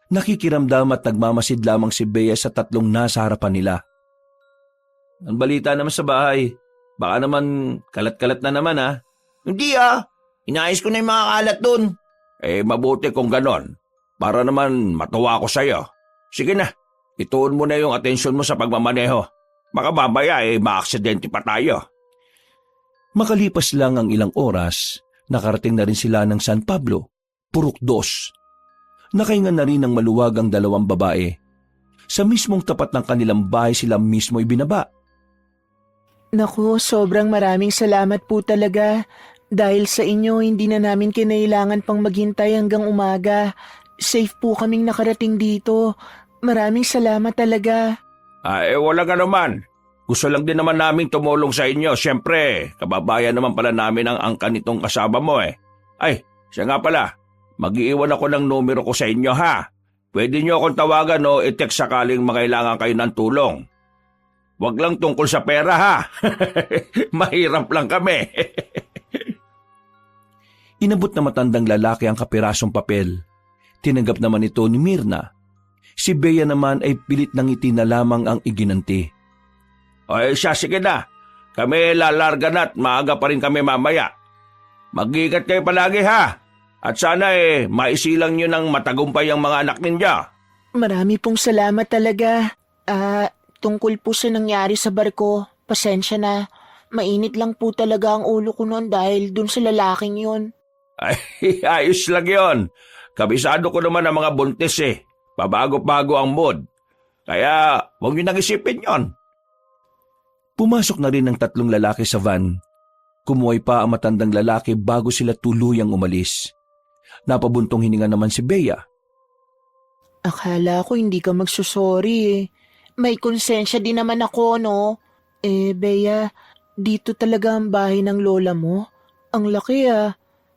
Nakikiramdam at nagmamasid lamang si Bea sa tatlong nasa harapan nila. Ang balita naman sa bahay, baka naman kalat-kalat na naman Hindi Inayos ko na yung mga kalat dun. Mabuti kung ganon. Para naman matuwa ako sa'yo. Sige na, ituon mo na yung atensyon mo sa pagmamaneho. Baka mamaya maaksidente pa tayo. Makalipas lang ang ilang oras, nakarating na rin sila ng San Pablo, Purok 2. Nakahinga na rin ng maluwag ang dalawang babae. Sa mismong tapat ng kanilang bahay sila mismo ibinaba. Naku, sobrang maraming salamat po talaga. Dahil sa inyo, hindi na namin kinailangan pang maghintay hanggang umaga. Safe po kaming nakarating dito. Maraming salamat talaga. Wala ka naman. Gusto lang din naman naming tumulong sa inyo. Siyempre, kababayan naman pala namin ang angkan nitong kasama mo Ay, siya nga pala. Mag-iiwan ako ng numero ko sa inyo ha. Pwede niyo akong tawagan o i-text sakaling makailangan kayo ng tulong. Huwag lang tungkol sa pera ha. Mahirap lang kami. Inabot na matandang lalaki ang kapirasong papel. Tinanggap naman ito ni Mirna. Si Bea naman ay pilit ng ngiti na lamang ang iginanti. Siya, sige na. Kami lalarga na at maaga pa rin kami mamaya. Mag-iingat kayo palagi ha. At sana maisilang nyo ng matagumpay ang mga anak ninyo. Marami pong salamat talaga. Tungkol po sa nangyari sa barko, pasensya na. Mainit lang po talaga ang ulo ko noon dahil dun sa lalaking yun. Ayos lang yon. Kabisado ko naman ang mga buntis Pabago-bago ang mood. Kaya huwag nyo nang isipin yon. Pumasok na rin ang 3 lalaki sa van. Kumuhay pa ang matandang lalaki bago sila tuluyang umalis. Napabuntong hininga naman si Bea. Akala ko hindi ka magsusorry May konsensya din naman ako, no? Bea, dito talaga ang bahay ng lola mo? Ang laki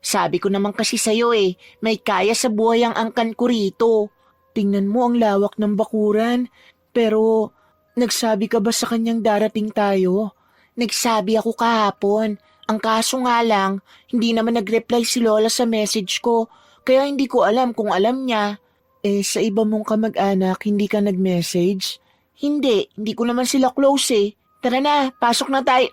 Sabi ko naman kasi sa'yo may kaya sa buhay ang angkan ko rito. Tingnan mo ang lawak ng bakuran. Pero, nagsabi ka ba sa kanyang darating tayo? Nagsabi ako kahapon. Ang kaso nga lang, hindi naman nag-reply si Lola sa message ko. Kaya hindi ko alam kung alam niya. Sa iba mong kamag-anak, hindi ka nag-message? Hindi ko naman sila close Tara na, pasok na tayo.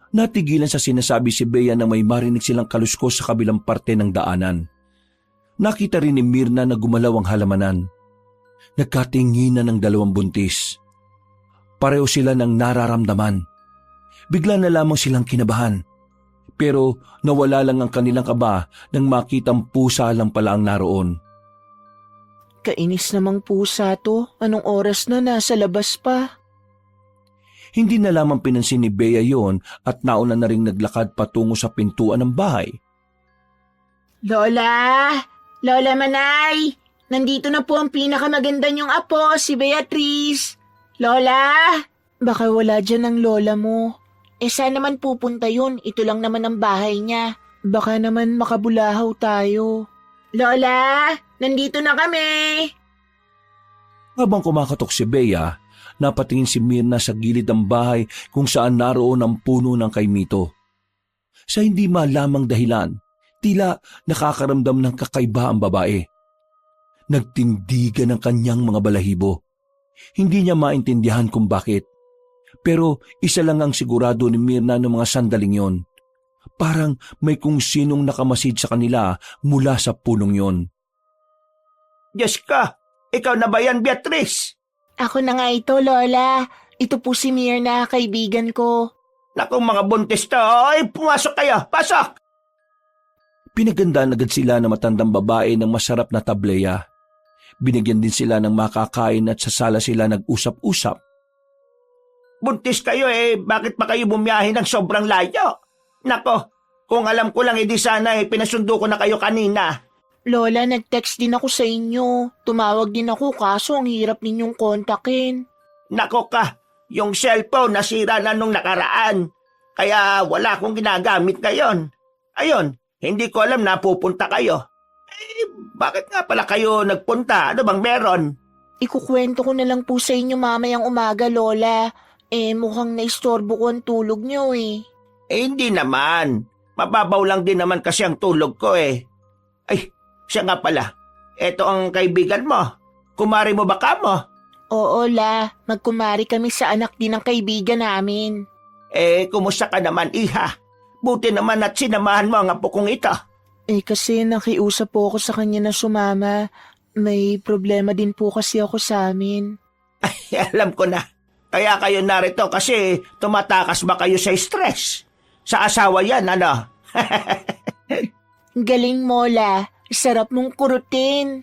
Natigilan sa sinasabi si Bea na may marinig silang kaluskos sa kabilang parte ng daanan. Nakita rin ni Mirna na gumalaw ang halamanan. Nagkatinginan ng 2 buntis. Pareho sila ng nararamdaman. Bigla na lamang silang kinabahan. Pero nawala lang ang kanilang kaba nang makitang pusa lang pala ang naroon. Kainis namang pusa to. Anong oras na nasa labas pa? Hindi na lamang pinansin ni Bea yon at nauna na ring naglakad patungo sa pintuan ng bahay. Lola! Lola Manay! Nandito na po ang pinakamaganda niyong apo, si Beatrice. Lola! Baka wala dyan ang lola mo. Saan naman pupunta yun? Ito lang naman ang bahay niya. Baka naman makabulahaw tayo. Lola! Nandito na kami! Habang kumakatok si Bea, napatingin si Mirna sa gilid ng bahay kung saan naroon ang puno ng kaimito. Sa hindi malamang dahilan, tila nakakaramdam ng kakaiba ang babae. Nagtindigan ang kanyang mga balahibo. Hindi niya maintindihan kung bakit. Pero isa lang ang sigurado ni Mirna ng mga sandaling yon. Parang may kung sinong nakamasid sa kanila mula sa punong yon. Diyos ka, ikaw na ba yan, Beatrice? Ako na nga ito, Lola. Ito po si Mirna, kaibigan ko. Naku mga buntis to, pumasok kayo, pasok! Pinagandaan agad sila ng matandang babae ng masarap na tableya. Binigyan din sila ng makakain at sa sala sila nag-usap-usap. Buntis kayo bakit pa kayo bumiyahe ng sobrang layo? Nako, kung alam ko lang di sana pinasundo ko na kayo kanina. Lola, nag-text din ako sa inyo. Tumawag din ako kaso ang hirap ninyong kontakin. Nako ka, yung cellphone nasira na nung nakaraan. Kaya wala akong ginagamit ngayon. Ayun, hindi ko alam na pupunta kayo. Bakit nga pala kayo nagpunta? Ano bang meron? Ikukwento ko na lang po sa inyo mamayang umaga, Lola. Mukhang naistorbo ko ang tulog niyo Hindi naman. Mababaw lang din naman kasi ang tulog ko Ay, siya nga pala. Eto ang kaibigan mo. Kumari mo ba ka mo? Oo, La. Magkumari kami sa anak din ng kaibigan namin. Kumusta ka naman, iha? Buti naman at sinamahan mo ang apo kong ito. Kasi nakiusap po ako sa kanya na sumama. May problema din po kasi ako sa amin. Alam ko na. Kaya kayo narito kasi tumatakas ba kayo sa stress? Sa asawa yan, ano? Galing mo, La. Sarap mong kurutin.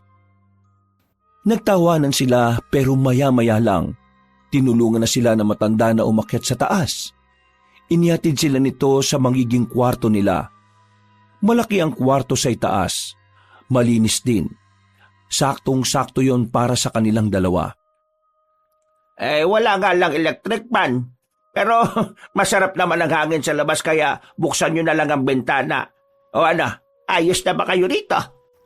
Nagtawanan sila pero maya-maya lang. Tinulungan na sila na matanda na umakyat sa taas. Inihatid sila nito sa magiging kwarto nila. Malaki ang kwarto sa itaas. Malinis din. Saktong-sakto yon para sa kanilang dalawa. Wala nga lang electric fan. Pero masarap naman ang hangin sa labas kaya buksan nyo na lang ang bintana. O ano, ayos na ba kayo rito?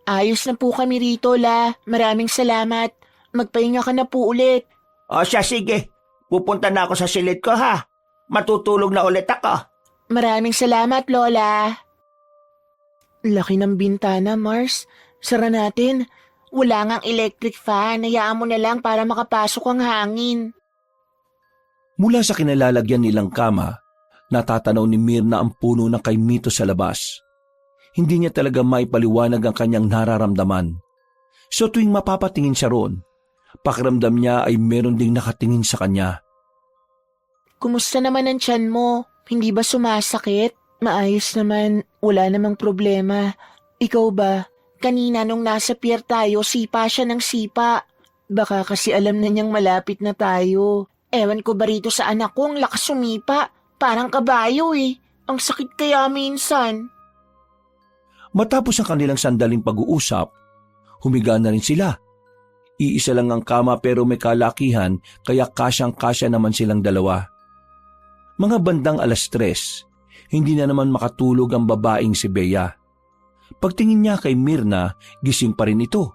Ayos na po kami rito, La. Maraming salamat. Magpahinga ka na po ulit. O siya, sige. Pupunta na ako sa silid ko, ha? Matutulog na ulit ako. Maraming salamat, Lola. Laki ng bintana, Mars. Sara natin. Wala ngang electric fan. Hayaan mo na lang para makapasok ang hangin. Mula sa kinalalagyan nilang kama, natatanaw ni Mirna ang puno ng kay Mito sa labas. Hindi niya talaga maipaliwanag ang kanyang nararamdaman. So tuwing mapapatingin siya roon, pakiramdam niya ay meron ding nakatingin sa kanya. Kumusta naman ang tiyan mo? Hindi ba sumasakit? Maayos naman. Wala namang problema. Ikaw ba? Kanina nung nasa pier tayo, sipa siya ng sipa. Baka kasi alam na niyang malapit na tayo. Ewan ko ba rito sa anak ko, ang lakas sumipa. Parang kabayo eh. Ang sakit kaya minsan. Matapos ang kanilang sandaling pag-uusap, humiga na rin sila. Iisa lang ang kama pero may kalakihan kaya kasyang-kasya naman silang dalawa. Mga bandang 3:00, hindi na naman makatulog ang babaeng si Bea. Pagtingin niya kay Mirna, gising pa rin ito.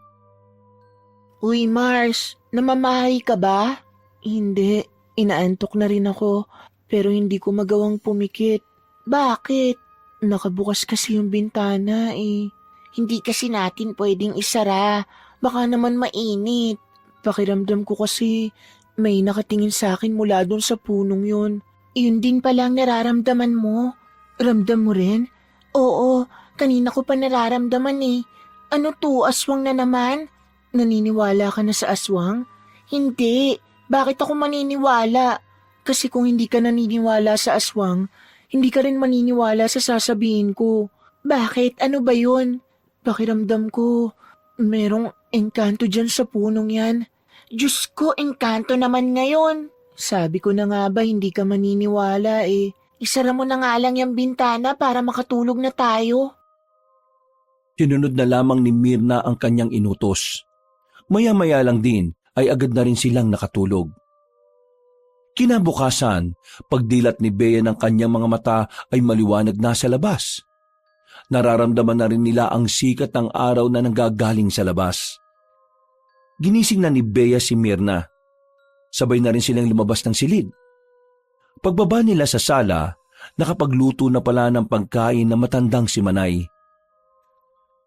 Uy Mars, namamahay ka ba? Hindi, inaantok na rin ako pero hindi ko magawang pumikit. Bakit? Nakabukas kasi yung bintana eh. Hindi kasi natin pwedeng isara. Baka naman mainit. Pakiramdam ko kasi may nakatingin sa akin mula dun sa punong yun. Yun din palang nararamdaman mo. Ramdam mo rin? Oo, kanina ko pa nararamdaman eh. Ano to, aswang na naman? Naniniwala ka na sa aswang? Hindi. Bakit ako maniniwala? Kasi kung hindi ka naniniwala sa aswang, hindi ka rin maniniwala sa sasabihin ko. Bakit? Ano ba yun? Pakiramdam ko, merong engkanto dyan sa punong yan. Diyos ko, engkanto naman ngayon. Sabi ko na nga ba hindi ka maniniwala eh. Isara mo na nga lang yung bintana para makatulog na tayo. Sinunod na lamang ni Mirna ang kanyang inutos. Maya-maya lang din ay agad na rin silang nakatulog. Kinabukasan, pagdilat ni Bea ng kanyang mga mata ay maliwanag na sa labas. Nararamdaman na rin nila ang sikat ng araw na nanggagaling sa labas. Ginising na ni Bea si Mirna. Sabay na rin silang lumabas ng silid. Pagbaba nila sa sala, nakapagluto na pala ng pagkain na matandang si Manay.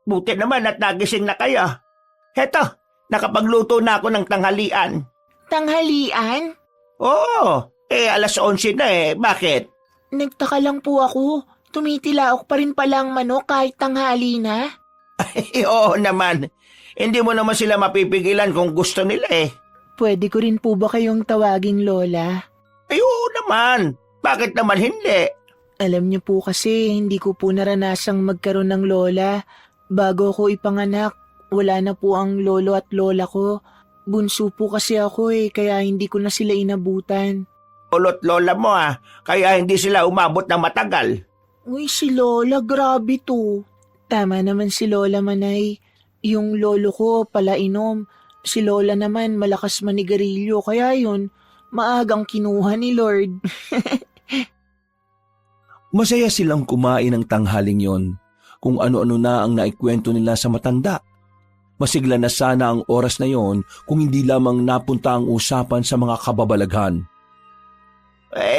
Buti naman at nagising na kayo. Heto, nakapagluto na ako ng tanghalian. Tanghalian? Oo, 11:00 na eh. Bakit? Nagtaka lang po ako. Tumitilaok pa rin palang manok kahit tanghali na. Oo naman. Hindi mo naman sila mapipigilan kung gusto nila eh. Pwede ko rin po ba kayong tawaging Lola? Ay, oo naman. Bakit naman hindi? Alam niyo po kasi hindi ko po naranasang magkaroon ng lola. Bago ako ipanganak, wala na po ang lolo at lola ko. Bunso po kasi ako eh, kaya hindi ko na sila inabutan. Lolo't lola mo ah, kaya hindi sila umabot ng matagal. Uy, si Lola, grabe to. Tama naman si Lola Manay. Yung lolo ko palainom. Si Lola naman malakas manigarilyo, kaya yun, maagang kinuha ni Lord. Masaya silang kumain ng tanghaling yon, kung ano-ano na ang naikwento nila sa matanda. Masigla na sana ang oras na yon kung hindi lamang napunta ang usapan sa mga kababalaghan.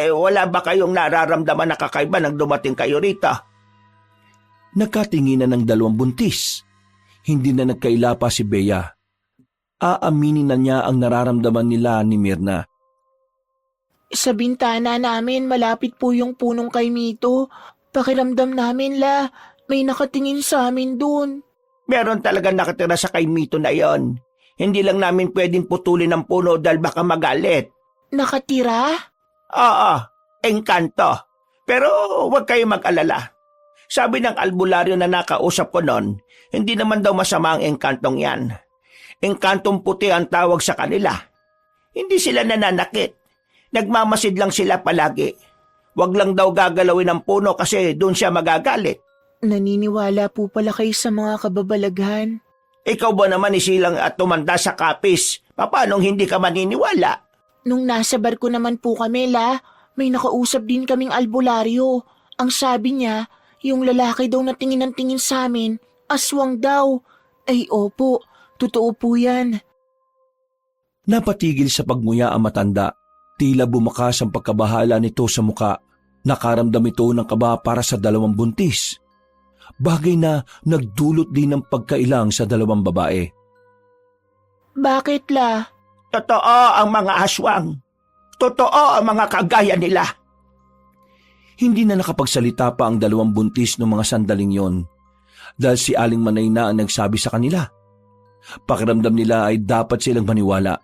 Wala ba kayong nararamdaman na kakaiba nang dumating kayo rito? Nagkatinginan ng dalawang buntis. Hindi na nagkaila pa si Bea. Aaminin na niya ang nararamdaman nila ni Mirna. Sa bintana namin, malapit po yung punong kay Mito. Pakiramdam namin may nakatingin sa amin dun. Meron talaga nakatira sa kay Mito na yon. Hindi lang namin pwedeng putulin ang puno dahil baka magalit. Nakatira? Oo, engkanto. Pero huwag kayo mag-alala. Sabi ng albularyo na nakausap ko noon, hindi naman daw masama ang engkantong yan. Engkantong puti ang tawag sa kanila. Hindi sila nananakit. Nagmamasid lang sila palagi. Huwag lang daw gagalawin ang puno kasi doon siya magagalit. Naniniwala po pala kayo sa mga kababalaghan. Ikaw ba naman isilang at tumanda sa kapis? Paanong hindi ka maniniwala? Nung nasa barko naman po kami, may nakausap din kaming albularyo. Ang sabi niya, yung lalaki daw na tingin ng tingin sa amin, aswang daw. Ay opo, totoo po yan. Napatigil sa pagmuya ang matanda. Tila bumakas ang pagkabahala nito sa muka. Nakaramdam ito ng kaba para sa dalawang buntis. Bagay na nagdulot din ng pagkailang sa dalawang babae. Bakit Totoo ang mga aswang. Totoo ang mga kagaya nila. Hindi na nakapagsalita pa ang dalawang buntis ng mga sandaling yon dahil si Aling Manay na ang nagsabi sa kanila. Pakiramdam nila ay dapat silang maniwala.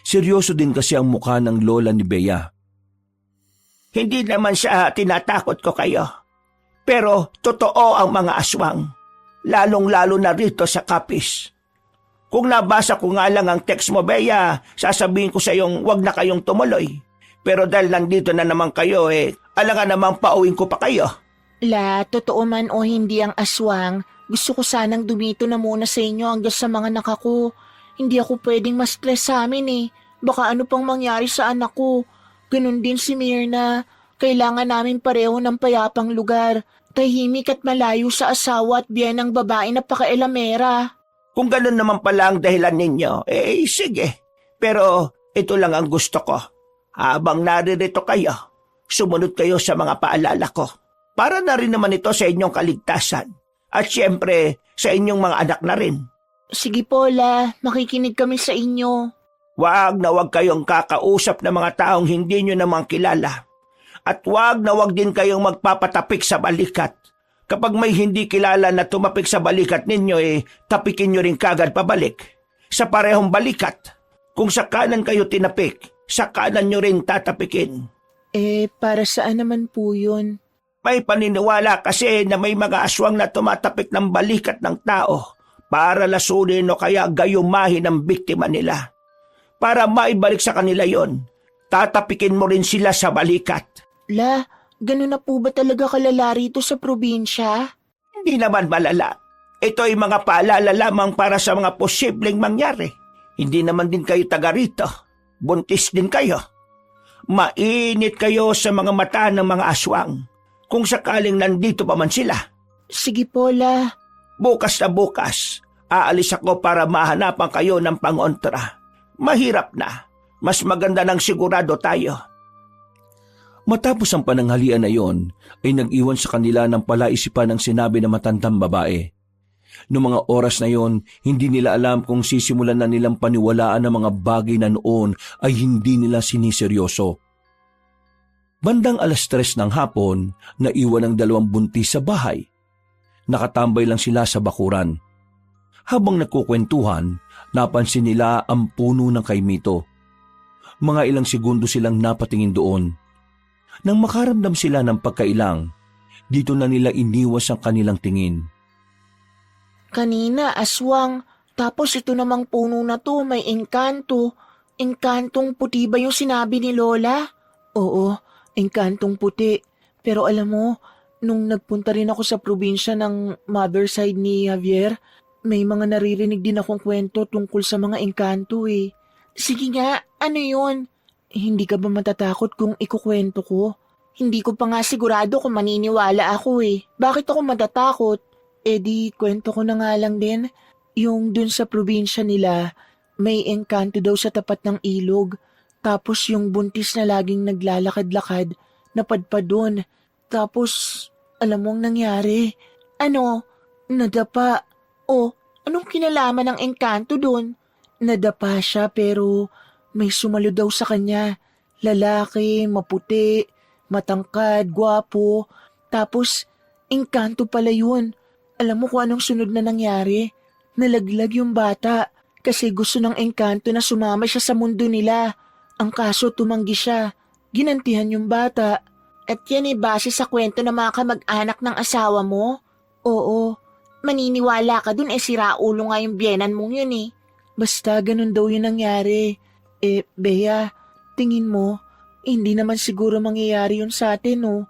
Seryoso din kasi ang mukha ng lola ni Bea. Hindi naman siya tinatakot ko kayo. Pero totoo ang mga aswang. Lalong-lalo na rito sa Kapis. Kung nabasa ko nga lang ang text mo, Bea, sasabihin ko sa iyong wag na kayong tumuloy. Pero dahil nandito na naman kayo, alangan namang pauwing ko pa kayo. Totoo man o hindi ang aswang, gusto ko sanang dumito na muna sa inyo hanggang sa mga anak ko. Hindi ako pwedeng ma-stress sa amin Baka ano pang mangyari sa anak ko. Ganun din si Myrna. Kailangan namin pareho ng payapang lugar. Tahimik at malayo sa asawa at biyan ng babae na pakailamera. Kung ganun naman pala ang dahilan ninyo, sige. Pero ito lang ang gusto ko. Habang naririto kayo, sumunod kayo sa mga paalala ko. Para na rin naman ito sa inyong kaligtasan. At siyempre, sa inyong mga anak na rin. Sige po, makikinig kami sa inyo. Wag na wag kayong kakausap ng mga taong hindi nyo namang kilala. At wag na wag din kayong magpapatapik sa balikat. Kapag may hindi kilala na tumapik sa balikat ninyo, tapikin nyo rin kagad pabalik. Sa parehong balikat. Kung sa kanan kayo tinapik, sa kanan nyo rin tatapikin. Para saan naman po yun? May paniniwala kasi na may mga aswang na tumatapik ng balikat ng tao para lasunin o kaya gayumahin ang biktima nila. Para maibalik sa kanila yon, tatapikin mo rin sila sa balikat. Ganun na po ba talaga kalala rito sa probinsya? Hindi naman malala. Ito ay mga paalala lamang para sa mga posibleng mangyari. Hindi naman din kayo taga rito. Buntis din kayo. Mainit kayo sa mga mata ng mga aswang. Kung sakaling nandito pa man sila. Sige po, Bukas na bukas, aalis ako para mahanapan kayo ng pangontra. Mahirap na. Mas maganda nang sigurado tayo. Matapos ang pananghalian na iyon, ay nag-iwan sa kanila ng palaisipan ang sinabi ng matandang babae. Noong mga oras na iyon, hindi nila alam kung sisimulan na nilang paniwalaan ng mga bagay na noon ay hindi nila siniseryoso. Bandang 3:00 ng hapon, naiwan ang dalawang buntis sa bahay. Nakatambay lang sila sa bakuran. Habang nagkukwentuhan, napansin nila ang puno ng kaimito. Mga ilang segundo silang napatingin doon. Nang makaramdam sila ng pagkailang, dito na nila iniwas ang kanilang tingin. Kanina, aswang. Tapos ito namang puno na to, may engkanto. Engkantong puti ba yung sinabi ni Lola? Oo, engkantong puti. Pero alam mo, nung nagpunta rin ako sa probinsya ng mother side ni Javier, may mga naririnig din akong kwento tungkol sa mga engkanto Sige nga, ano yun? Hindi ka ba matatakot kung ikukwento ko? Hindi ko pa nga sigurado kung maniniwala ako Bakit ako matatakot? Di kwento ko na nga lang din. Yung dun sa probinsya nila, may engkanto daw sa tapat ng ilog. Tapos yung buntis na laging naglalakad-lakad, napadpad dun. Tapos, alam mo ang nangyari? Ano? Nadapa. Anong kinalaman ng engkanto dun? Nadapa siya pero may sumalo daw sa kanya. Lalaki, maputi, matangkad, gwapo. Tapos, engkanto pala yun. Alam mo kung anong sunod na nangyari? Nalaglag yung bata kasi gusto ng engkanto na sumama siya sa mundo nila. Ang kaso tumanggi siya. Ginantihan yung bata. At yan base sa kwento ng mga kamag-anak ng asawa mo? Oo. Maniniwala ka dun sira ulo nga yung biyenan mong yun Basta ganun daw yung nangyari. Bea, tingin mo, hindi naman siguro mangyayari yun sa atin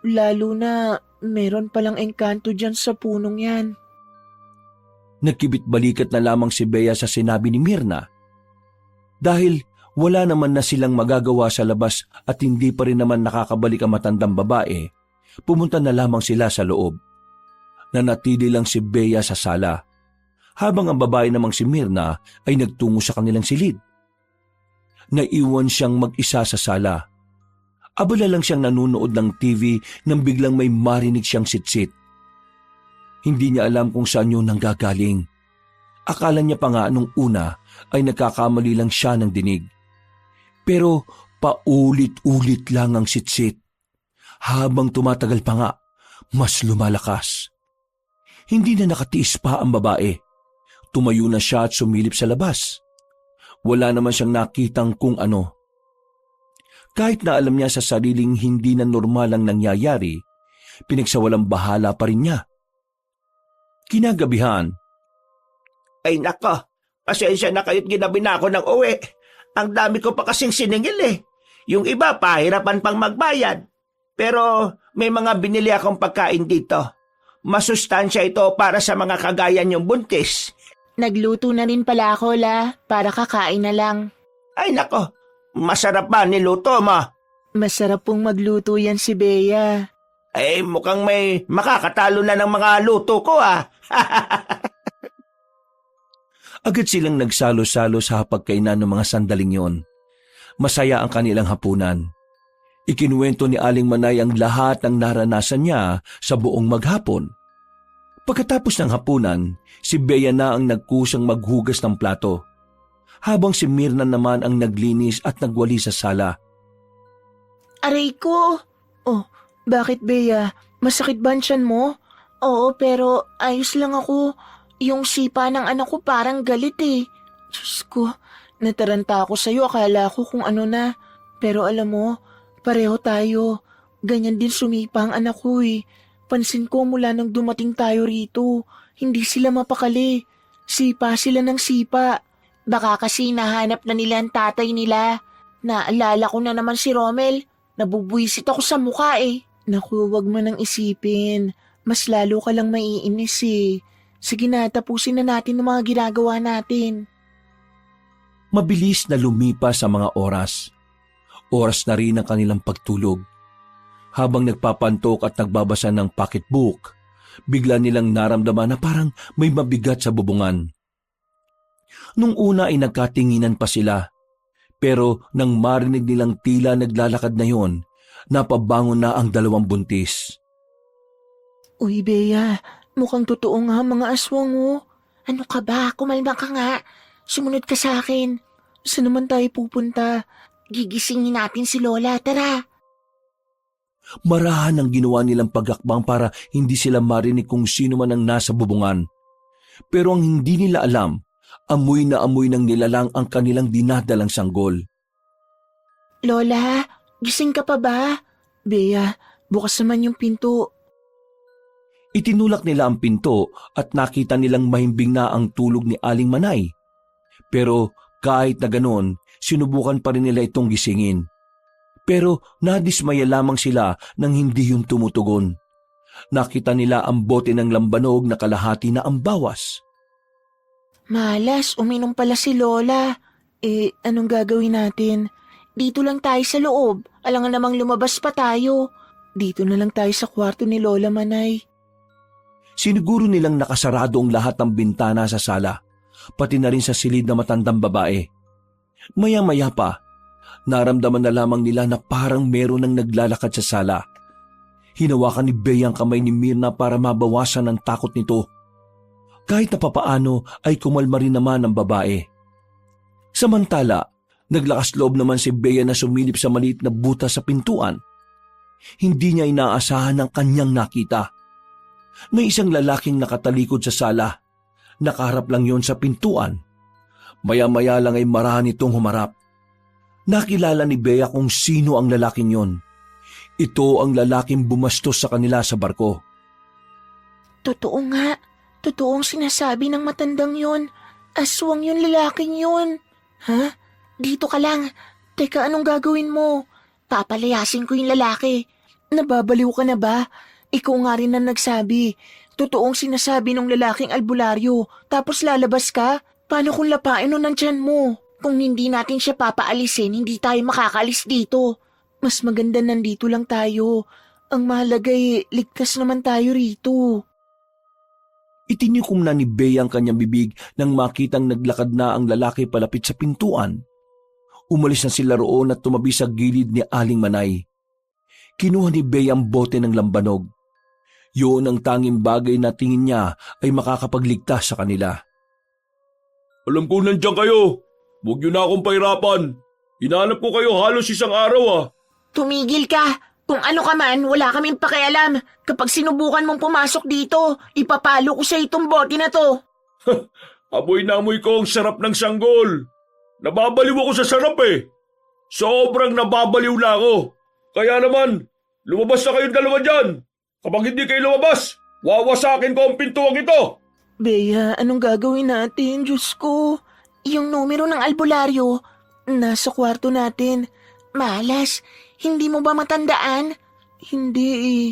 Lalo na meron palang engkanto dyan sa punong yan. Nagkibit-balikat na lamang si Bea sa sinabi ni Mirna. Dahil wala naman na silang magagawa sa labas at hindi pa rin naman nakakabalik ang matandang babae, pumunta na lamang sila sa loob. Nanatili lang si Bea sa sala, habang ang babae namang si Mirna ay nagtungo sa kanilang silid. Naiwan siyang mag-isa sa sala. Abala lang siyang nanunood ng TV nang biglang may marinig siyang sitsit. Hindi niya alam kung saan yun nanggagaling. Akala niya pa nga nung una ay nagkakamali lang siya ng dinig. Pero paulit-ulit lang ang sitsit. Habang tumatagal pa nga, mas lumalakas. Hindi na nakatiis pa ang babae. Tumayo na siya at sumilip sa labas. Wala naman siyang nakitang kung ano. Kahit na alam niya sa sariling hindi na normal ang nangyayari, pinagsawalang bahala pa rin niya. Kinagabihan, Ay nako, pasensya na kayo't ginabi na ako ng uwi. Ang dami ko pa kasing siningil Yung iba pahirapan pang magbayad. Pero may mga binili akong pagkain dito. Masustansya ito para sa mga kagaya niyong buntis. Nagluto na rin pala ako, para kakain na lang. Ay nako, masarap ba niluto mo? Masarap pong magluto yan si Bea. Mukhang may makakatalo na ng mga luto ko agad silang nagsalo-salo sa hapagkainan ng mga sandaling yon. Masaya ang kanilang hapunan. Ikinuwento ni Aling Manay ang lahat ng naranasan niya sa buong maghapon. Pagkatapos ng hapunan, si Bea na ang nagkusang maghugas ng plato, habang si Mirna naman ang naglinis at nagwali sa sala. Aray ko! Oh, bakit Bea? Masakit ba ang tiyan mo? Oo, pero ayos lang ako. Yung sipa ng anak ko parang galit Diyos ko, nataranta ako sa'yo. Akala ko kung ano na. Pero alam mo, pareho tayo. Ganyan din sumipa ang anak ko Pansin ko mula nang dumating tayo rito. Hindi sila mapakali. Sipa sila ng sipa. Baka kasi nahanap na nila ang tatay nila. Naalala ko na naman si Romel. Nabubwisit ako sa mukha Naku, wag mo nang isipin. Mas lalo ka lang maiinis Sige na, tapusin na natin ang mga ginagawa natin. Mabilis na lumipas ang mga oras. Oras na rin ang kanilang pagtulog. Habang nagpapantok at nagbabasa ng pocketbook, bigla nilang naramdaman na parang may mabigat sa bubungan. Nung una ay nagkatinginan pa sila, pero nang marinig nilang tila naglalakad na yon, napabangon na ang dalawang buntis. Uy, Bea, mukhang totoo nga mga aswang Ano ka ba? Kumalma ka nga. Sumunod ka sa akin. Saan naman tayo pupunta? Gigisingin natin si Lola, tara. Marahan ang ginawa nilang pagakbang para hindi sila marinig kung sino man ang nasa bubungan. Pero ang hindi nila alam, amoy na amoy ng nilalang ang kanilang dinadalang sanggol. Lola, gising ka pa ba? Bea, bukas naman yung pinto. Itinulak nila ang pinto at nakita nilang mahimbing na ang tulog ni Aling Manay. Pero kahit na ganoon, sinubukan pa rin nila itong gisingin. Pero nadismaya lamang sila nang hindi yung tumutugon. Nakita nila ang bote ng lambanog na kalahati na ang bawas. Malas, uminom pala si Lola. Anong gagawin natin? Dito lang tayo sa loob. Alangan namang lumabas pa tayo. Dito na lang tayo sa kwarto ni Lola Manay. Siniguro nilang nakasarado ang lahat ng bintana sa sala, pati na rin sa silid na matandang babae. Maya-maya pa, naramdaman na lamang nila na parang meron ng naglalakad sa sala. Hinawakan ni Bea ang kamay ni Mirna para mabawasan ang takot nito. Kahit na papaano ay kumalma rin naman ang babae. Samantala, naglakas loob naman si Bea na sumilip sa maliit na butas sa pintuan. Hindi niya inaasahan ang kanyang nakita. May isang lalaking nakatalikod sa sala. Nakaharap lang yon sa pintuan. Maya-maya lang ay marahan itong humarap. Nakilala ni Bea kung sino ang lalaking yon. Ito ang lalaking bumastos sa kanila sa barko. Totoo nga. Totoong sinasabi ng matandang yon. Aswang yung lalaking yon. Ha? Dito ka lang. Teka, anong gagawin mo? Papalayasin ko yung lalaki. Nababaliw ka na ba? Ikaw nga rin ang nagsabi. Totoong sinasabi ng lalaking albularyo. Tapos lalabas ka? Paano kung lapain nun ng tiyan mo? Kung hindi natin siya papaalisin, hindi tayo makakaalis dito. Mas maganda nandito lang tayo. Ang mahalaga ligtas naman tayo rito. Itinikom na ni Bea ang kanyang bibig nang makitang naglakad na ang lalaki palapit sa pintuan. Umalis na sila roon at tumabi sa gilid ni Aling Manay. Kinuha ni Bea ang bote ng lambanog. Yun ang tanging bagay na tingin niya ay makakapagligtas sa kanila. Alam ko nandiyan kayo. Huwag niyo na akong pahirapan. Hinahanap ko kayo halos isang araw. Tumigil ka! Kung ano ka man, wala kaming pakialam. Kapag sinubukan mong pumasok dito, ipapalo ko sa itong bote na to. Amoy na amoy ko ang sarap ng sanggol. Nababaliw ako sa sarap eh. Sobrang nababaliw na ako. Kaya naman, lumabas na kayong dalawa dyan. Kapag hindi kayo lumabas, wawasakin ko ang pintuang ito. Bea, anong gagawin natin? Diyos ko. Yung numero ng albularyo, nasa kwarto natin. Malas, hindi mo ba matandaan? Hindi eh.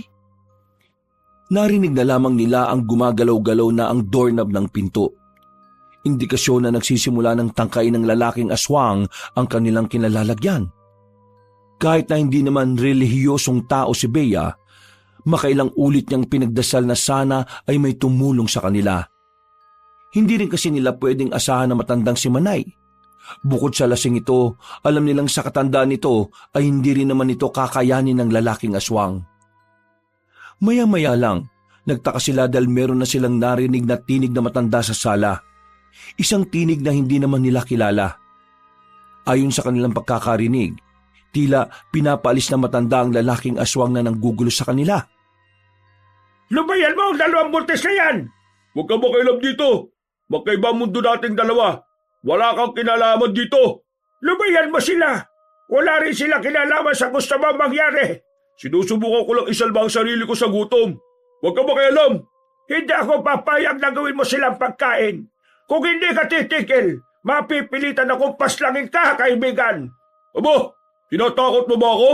Narinig na lamang nila ang gumagalaw-galaw na ang doorknob ng pinto. Indikasyon na nagsisimula ng tangkay ng lalaking aswang ang kanilang kinalalagyan. Kahit na hindi naman relihiyosong tao si Bea, makailang ulit niyang pinagdasal na sana ay may tumulong sa kanila. Hindi rin kasi nila pwedeng asahan na matandang si Manay. Bukod sa lasing ito, alam nilang sa katandaan nito ay hindi rin naman ito kakayanin ng lalaking aswang. Maya-maya lang, nagtaka sila dahil meron na silang narinig na tinig na matanda sa sala. Isang tinig na hindi naman nila kilala. Ayon sa kanilang pagkakarinig, tila pinapaalis na matanda ang lalaking aswang na nanggugulo sa kanila. Lubayan mo ang dalawang buntis na yan! Huwag ka makailam dito. Magkaiba mundo nating dalawa. Wala kang kinalaman dito. Lubayan mo sila. Wala rin sila kinalaman sa gusto mong mangyari. Sinusubukan ko lang isalba ang sarili ko sa gutom. Huwag ka makialam. Hindi ako papayag na gawin mo silang pagkain. Kung hindi ka titigil, mapipilitan akong paslangin ka, kaibigan. Aba, tinatakot mo ba ako?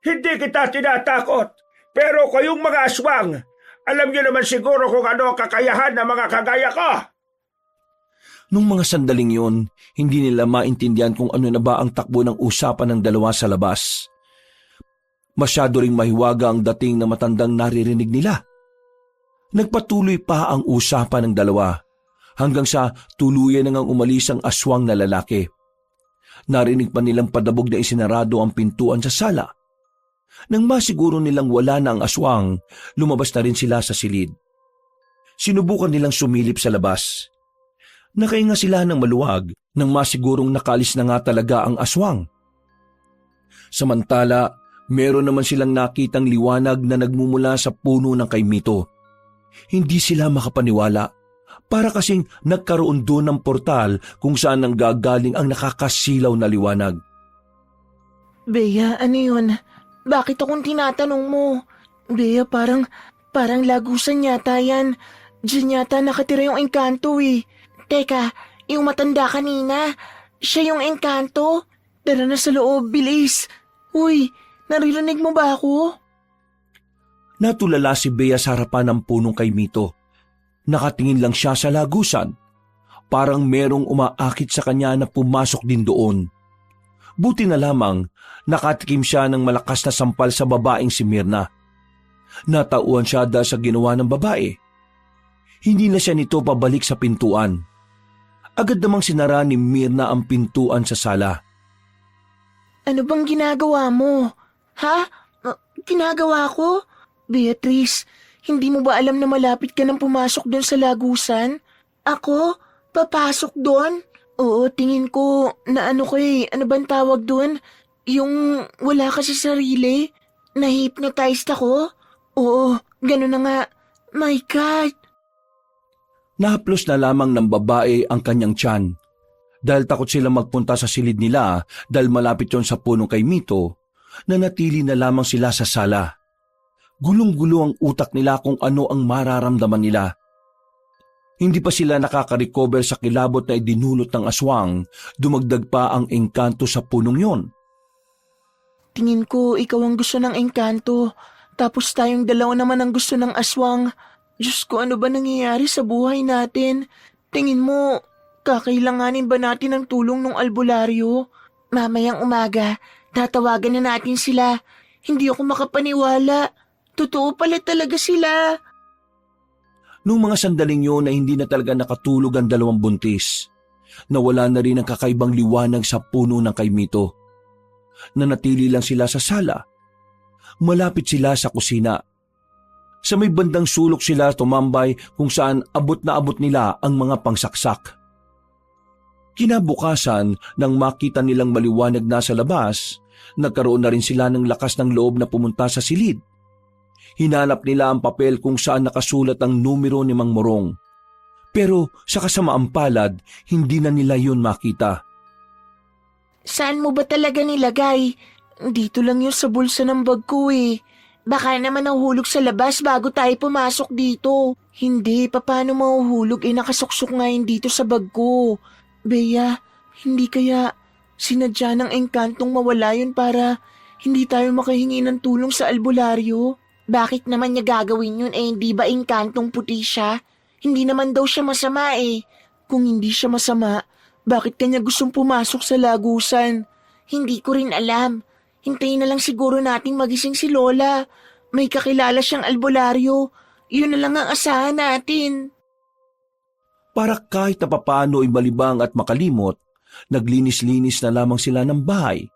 Hindi kita tinatakot. Pero kayong mga aswang, alam niyo naman siguro kung ano ang kakayahan ng mga kagaya ko. Nung mga sandaling yon, hindi nila maintindihan kung ano na ba ang takbo ng usapan ng dalawa sa labas. Masyado ring mahiwaga ang dating na matandang naririnig nila. Nagpatuloy pa ang usapan ng dalawa hanggang sa tuluyan nang umalis ang aswang na lalaki. Narinig pa nilang padabog na isinarado ang pintuan sa sala. Nang masiguro nilang wala na ang aswang, lumabas na rin sila sa silid. Sinubukan nilang sumilip sa labas. Nakahinga sila ng maluwag nang masigurong nakalis na nga talaga ang aswang. Samantala, meron naman silang nakitang liwanag na nagmumula sa puno ng kaimito. Hindi sila makapaniwala. Para kasing nagkaroon doon ng portal kung saan nanggagaling ang nakakasilaw na liwanag. Bea, ano yun? Bakit akong tinatanong mo? Bea, parang lagusan yata yan. Diyan yata nakatira yung engkanto eh. Teka, yung matanda kanina, siya yung engkanto? Tara na sa loob, bilis. Uy, naririnig mo ba ako? Natulala si Bea sa harapan ng punong kaimito. Nakatingin lang siya sa lagusan. Parang merong umaakit sa kanya na pumasok din doon. Buti na lamang, nakatikim siya ng malakas na sampal sa babaeng si Mirna. Natauan siya dahil sa ginawa ng babae. Hindi na siya nito pabalik sa pintuan. Agad namang sinara ni Mirna ang pintuan sa sala. Ano bang ginagawa mo? Ha? Ginagawa ko? Beatrice, hindi mo ba alam na malapit ka nang pumasok doon sa lagusan? Ako? Papasok doon? Oo, tingin ko na ano bang tawag doon? Yung wala ka sa sarili? Na-hypnotized ako? Oo, gano'n na nga. My God! Nahaplos na lamang ng babae ang kanyang tiyan. Dahil takot sila magpunta sa silid nila dahil malapit yon sa punong kay Mito, nanatili na lamang sila sa sala. Gulong-gulo ang utak nila kung ano ang mararamdaman nila. Hindi pa sila nakaka-recover sa kilabot na idinulot ng aswang, dumagdag pa ang engkanto sa punong yon. Tingin ko ikaw ang gusto ng engkanto, tapos tayong dalawa naman ang gusto ng aswang. Diyos ko, ano ba nangyayari sa buhay natin? Tingin mo, kakailanganin ba natin ng tulong ng albularyo? Mamayang umaga, tatawagan na natin sila. Hindi ako makapaniwala. Totoo pala talaga sila. Noong mga sandaling yun ay hindi na talaga nakatulog ang dalawang buntis. Nawala na rin ang kakaibang liwanag sa puno ng kay Mito. Nanatili lang sila sa sala. Malapit sila sa kusina. Sa may bandang sulok sila tumambay kung saan abot na abot nila ang mga pangsaksak. Kinabukasan, nang makita nilang maliwanag na sa labas, nagkaroon na rin sila ng lakas ng loob na pumunta sa silid. Hinanap nila ang papel kung saan nakasulat ang numero ni Mang Morong. Pero sa kasamaang palad, hindi na nila yun makita. Saan mo ba talaga nilagay? Dito lang yun sa bulsa ng bag ko eh. Baka naman nahulog sa labas bago tayo pumasok dito. Hindi, paano mahuhulog nakasuksok nga yun dito sa bag ko. Bea, hindi kaya sinadya ng engkantong mawala yun para hindi tayo makahingi ng tulong sa albularyo? Bakit naman niya gagawin yun hindi ba engkantong puti siya? Hindi naman daw siya masama eh. Kung hindi siya masama, bakit kanya gustong pumasok sa lagusan? Hindi ko rin alam. Hintayin na lang siguro nating magising si Lola. May kakilala siyang albularyo. Yun na lang ang asahan natin. Para kahit na papaano ay malibang at makalimot, naglinis-linis na lamang sila ng bahay.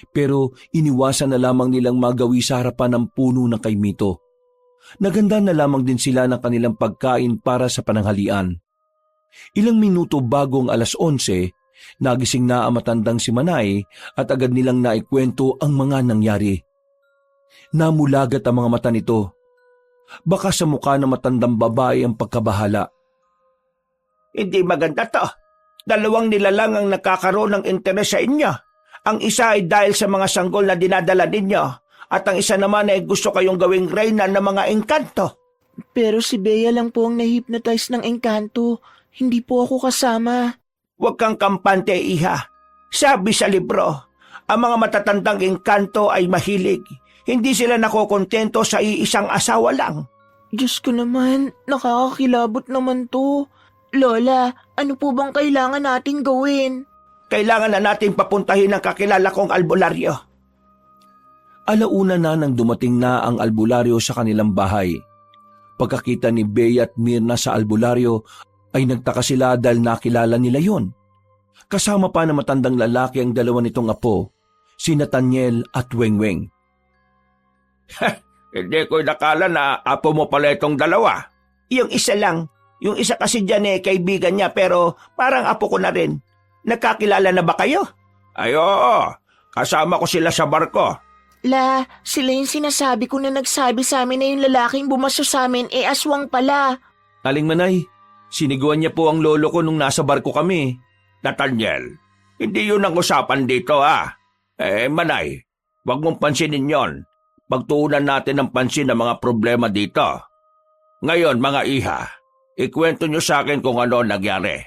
Pero iniwasan na lamang nilang magawi sa harapan ng puno ng kay Mito. Naganda na lamang din sila ng kanilang pagkain para sa pananghalian. Ilang minuto bago ang 11:00, nagising na ang matandang si Manay at agad nilang naikwento ang mga nangyari. Namulagat ang mga mata nito. Baka sa mukha ng matandang babae ang pagkabahala. Hindi maganda to. Dalawang nilalang ang nakakaroon ng interes sa inyo. Ang isa ay dahil sa mga sanggol na dinadala ninyo at ang isa naman ay gusto kayong gawing reyna ng mga engkanto. Pero si Bea lang po ang na-hypnotize ng engkanto. Hindi po ako kasama. Huwag kang kampante, iha. Sabi sa libro, ang mga matatandang engkanto ay mahilig. Hindi sila nakokontento sa iisang asawa lang. Diyos ko naman, nakakakilabot naman to. Lola, ano po bang kailangan nating gawin? Kailangan na natin papuntahin ang kakilala kong albularyo. Alauna na nang dumating na ang albularyo sa kanilang bahay. Pagkakita ni Bea at Mirna sa albularyo, ay nagtaka sila dahil nakilala nila yon. Kasama pa na matandang lalaki ang dalawa nitong apo, si Nathaniel at Wengweng. Hindi ko nakala na apo mo pala itong dalawa. Yung isa lang. Yung isa kasi dyan kaibigan niya pero parang apo ko na rin. Nagkakilala na ba kayo? Ay oo, kasama ko sila sa barko. La, sila yung sinasabi ko na nagsabi sa amin na yung lalaking bumaso sa amin aswang pala. Aling Manay, siniguan niya po ang lolo ko nung nasa barko kami. Nathaniel, hindi yun ang usapan dito Manay, wag mong pansinin yon. Pagtuunan natin ng pansin ang mga problema dito. Ngayon mga iha, ikwento nyo sa akin kung ano nangyari.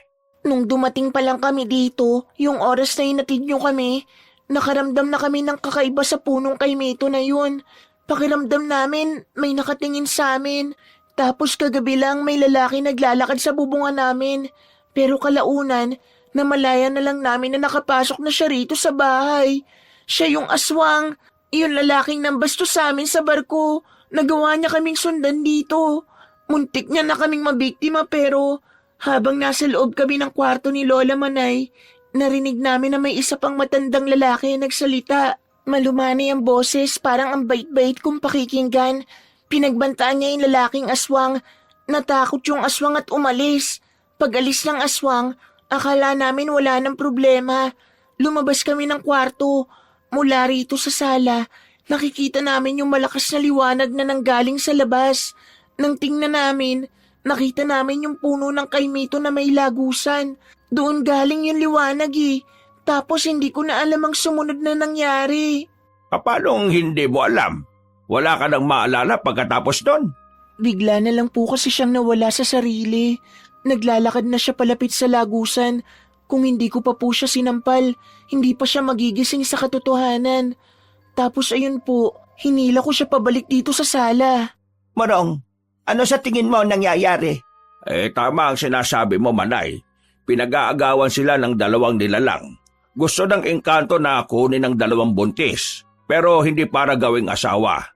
Nung dumating pa lang kami dito, yung oras na inatid nyo kami, nakaramdam na kami ng kakaiba sa punong kay Mito na yun. Pakiramdam namin, may nakatingin sa amin. Tapos kagabi lang may lalaki naglalakad sa bubungan namin. Pero kalaunan, namalayan na lang namin na nakapasok na siya rito sa bahay. Siya yung aswang, yung lalaking nambasto sa amin sa barko. Nagawa niya kaming sundan dito. Muntik niya na kaming mabiktima pero habang nasa loob kami ng kwarto ni Lola Manay, narinig namin na may isa pang matandang lalaki nagsalita. Malumani ang boses, parang ang bait-bait kong pakikinggan. Pinagbantaan niya yung lalaking aswang. Natakot yung aswang at umalis. Pag-alis ng aswang, akala namin wala ng problema. Lumabas kami ng kwarto. Mula rito sa sala, Nakikita namin yung malakas na liwanag na nanggaling sa labas. Nang tingnan namin, nakita namin yung puno ng kaimito na may lagusan. Doon galing yung liwanag eh. Tapos hindi ko na alam ang sumunod na nangyari. Paano hindi mo alam? Wala ka nang maalala pagkatapos doon? Bigla na lang po kasi siyang nawala sa sarili. Naglalakad na siya palapit sa lagusan. Kung hindi ko pa po siya sinampal, hindi pa siya magigising sa katotohanan. Tapos ayun po, hinila ko siya pabalik dito sa sala. Morong, ano sa tingin mo nangyayari? Tama ang sinasabi mo, Manay. Pinag-aagawan sila ng dalawang nilalang. Gusto ng engkanto na kunin ng dalawang buntis, pero hindi para gawing asawa.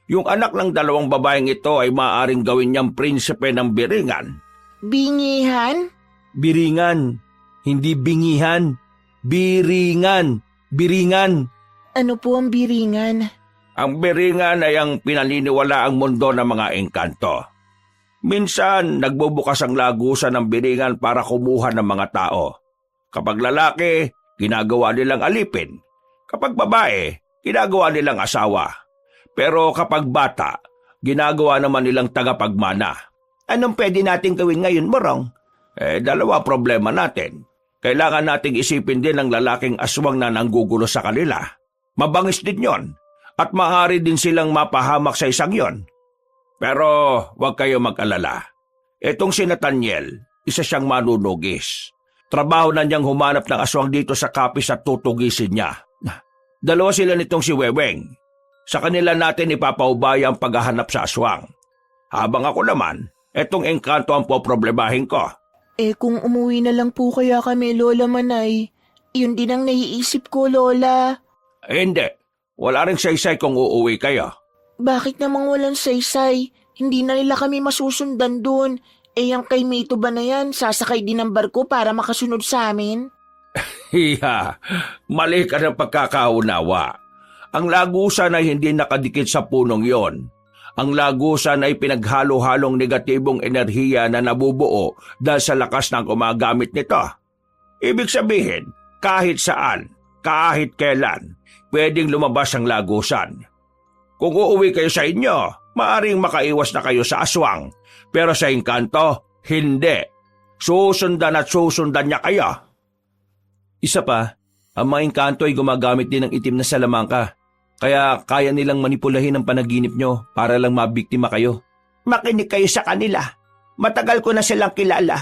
Yung anak ng dalawang babaeng ito ay maaaring gawin niyang prinsipe ng Biringan. Bingihan? Biringan, hindi bingihan. Biringan, biringan. Ano po ang biringan? Ang Biringan ay ang pinaniniwalaang mundo ng mga engkanto. Minsan, nagbubukas ang lagusan ng Biringan para kumuha ng mga tao. Kapag lalaki, ginagawa nilang alipin. Kapag babae, ginagawa nilang asawa. Pero kapag bata, ginagawa naman nilang tagapagmana. Anong pwede natin gawin ngayon, Morong? Dalawa problema natin. Kailangan nating isipin din ang lalaking aswang na nanggugulo sa kanila. Mabangis din yon, at maaari din silang mapahamak sa isang yon. Pero huwag kayo mag-alala. Itong si Nathaniel, isa siyang manunugis. Trabaho na niyang humanap ng aswang dito sa kapis at tutugisin niya. Dalawa sila nitong si Weweng. Sa kanila natin ipapaubaya ang paghahanap sa aswang. Habang ako naman, etong engkanto ang poproblemahin ko. Kung umuwi na lang po kaya kami, Lola Manay, yun din ang naiisip ko, Lola. Hindi. Wala ring saysay kung uuwi kayo. Bakit namang walang saysay? Hindi na nila kami masusundan doon. Ang kay Mito ba na yan, sasakay din ng barko para makasunod sa amin? Hiya, mali ka ng pagkakaunawa. Ang lagusan ay hindi nakadikit sa punong yon. Ang lagusan ay pinaghalo-halong negatibong enerhiya na nabubuo dahil sa lakas ng gumagamit nito. Ibig sabihin, kahit saan, kahit kailan, pwedeng lumabas ang lagusan. Kung uuwi kayo sa inyo, maaring makaiwas na kayo sa aswang. Pero sa engkanto, hindi. Susundan at susundan niya kayo. Isa pa, ang mga engkanto ay gumagamit din ng itim na salamangka. Kaya kaya nilang manipulahin ang panaginip nyo para lang mabiktima kayo. Makinig kayo sa kanila. Matagal ko na silang kilala.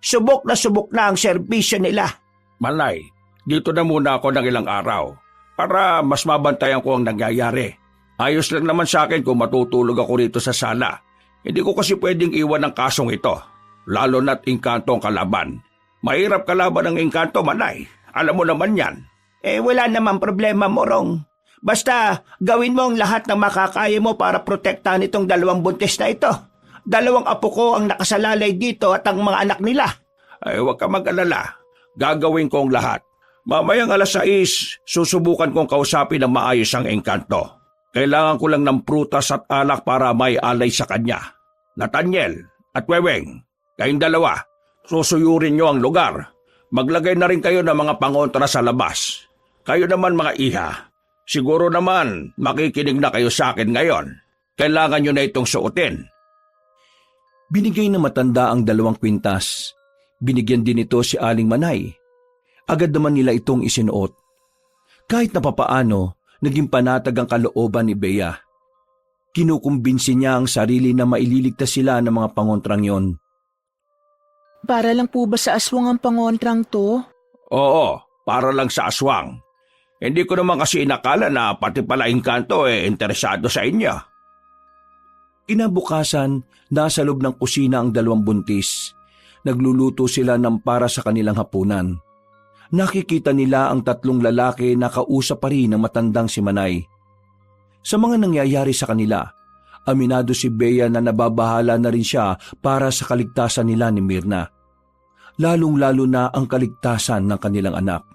Subok na ang serbisyo nila. Malay, dito na muna ako ng ilang araw para mas mabantayan ko ang nangyayari. Ayos lang naman sa akin kung matutulog ako rito sa sala. Hindi ko kasi pwedeng iwan ang kasong ito, lalo na't engkanto ang kalaban. Mahirap kalaban ang engkanto, Manay. Alam mo naman yan. Wala naman problema, Morong. Basta gawin mo ang lahat ng makakaya mo para protektahan itong dalawang buntis na ito. Dalawang apo ko ang nakasalalay dito at ang mga anak nila. Huwag ka mag-alala. Gagawin ko ang lahat. Mamayang 6:00, susubukan kong kausapin ng maayos ang engkanto. Kailangan ko lang ng prutas at alak para may alay sa kanya. Nathaniel at Weweng, kayong dalawa, susuyurin nyo ang lugar. Maglagay na rin kayo ng mga pangontra sa labas. Kayo naman mga iha, siguro naman makikinig na kayo sa akin ngayon. Kailangan nyo na itong suotin. Binigay na matanda ang 2 kwintas. Binigyan din ito si Aling Manay. Agad naman nila itong isinuot. Kahit na papaano, naging panatag ang kalooban ni Bea. Kinukumbinsi niya ang sarili na maililigtas sila ng mga pangontrang yon. Para lang po ba sa aswang ang pangontrang to? Oo, para lang sa aswang. Hindi ko naman kasi inakala na pati pala engkanto interesado sa inyo. Kinabukasan, nasa loob ng kusina ang 2 buntis. Nagluluto sila ng para sa kanilang hapunan. Nakikita nila ang 3 lalaki na kausap pa rin ng matandang si Manay. Sa mga nangyayari sa kanila, aminado si Bea na nababahala na rin siya para sa kaligtasan nila ni Mirna. Lalong-lalo na ang kaligtasan ng kanilang anak.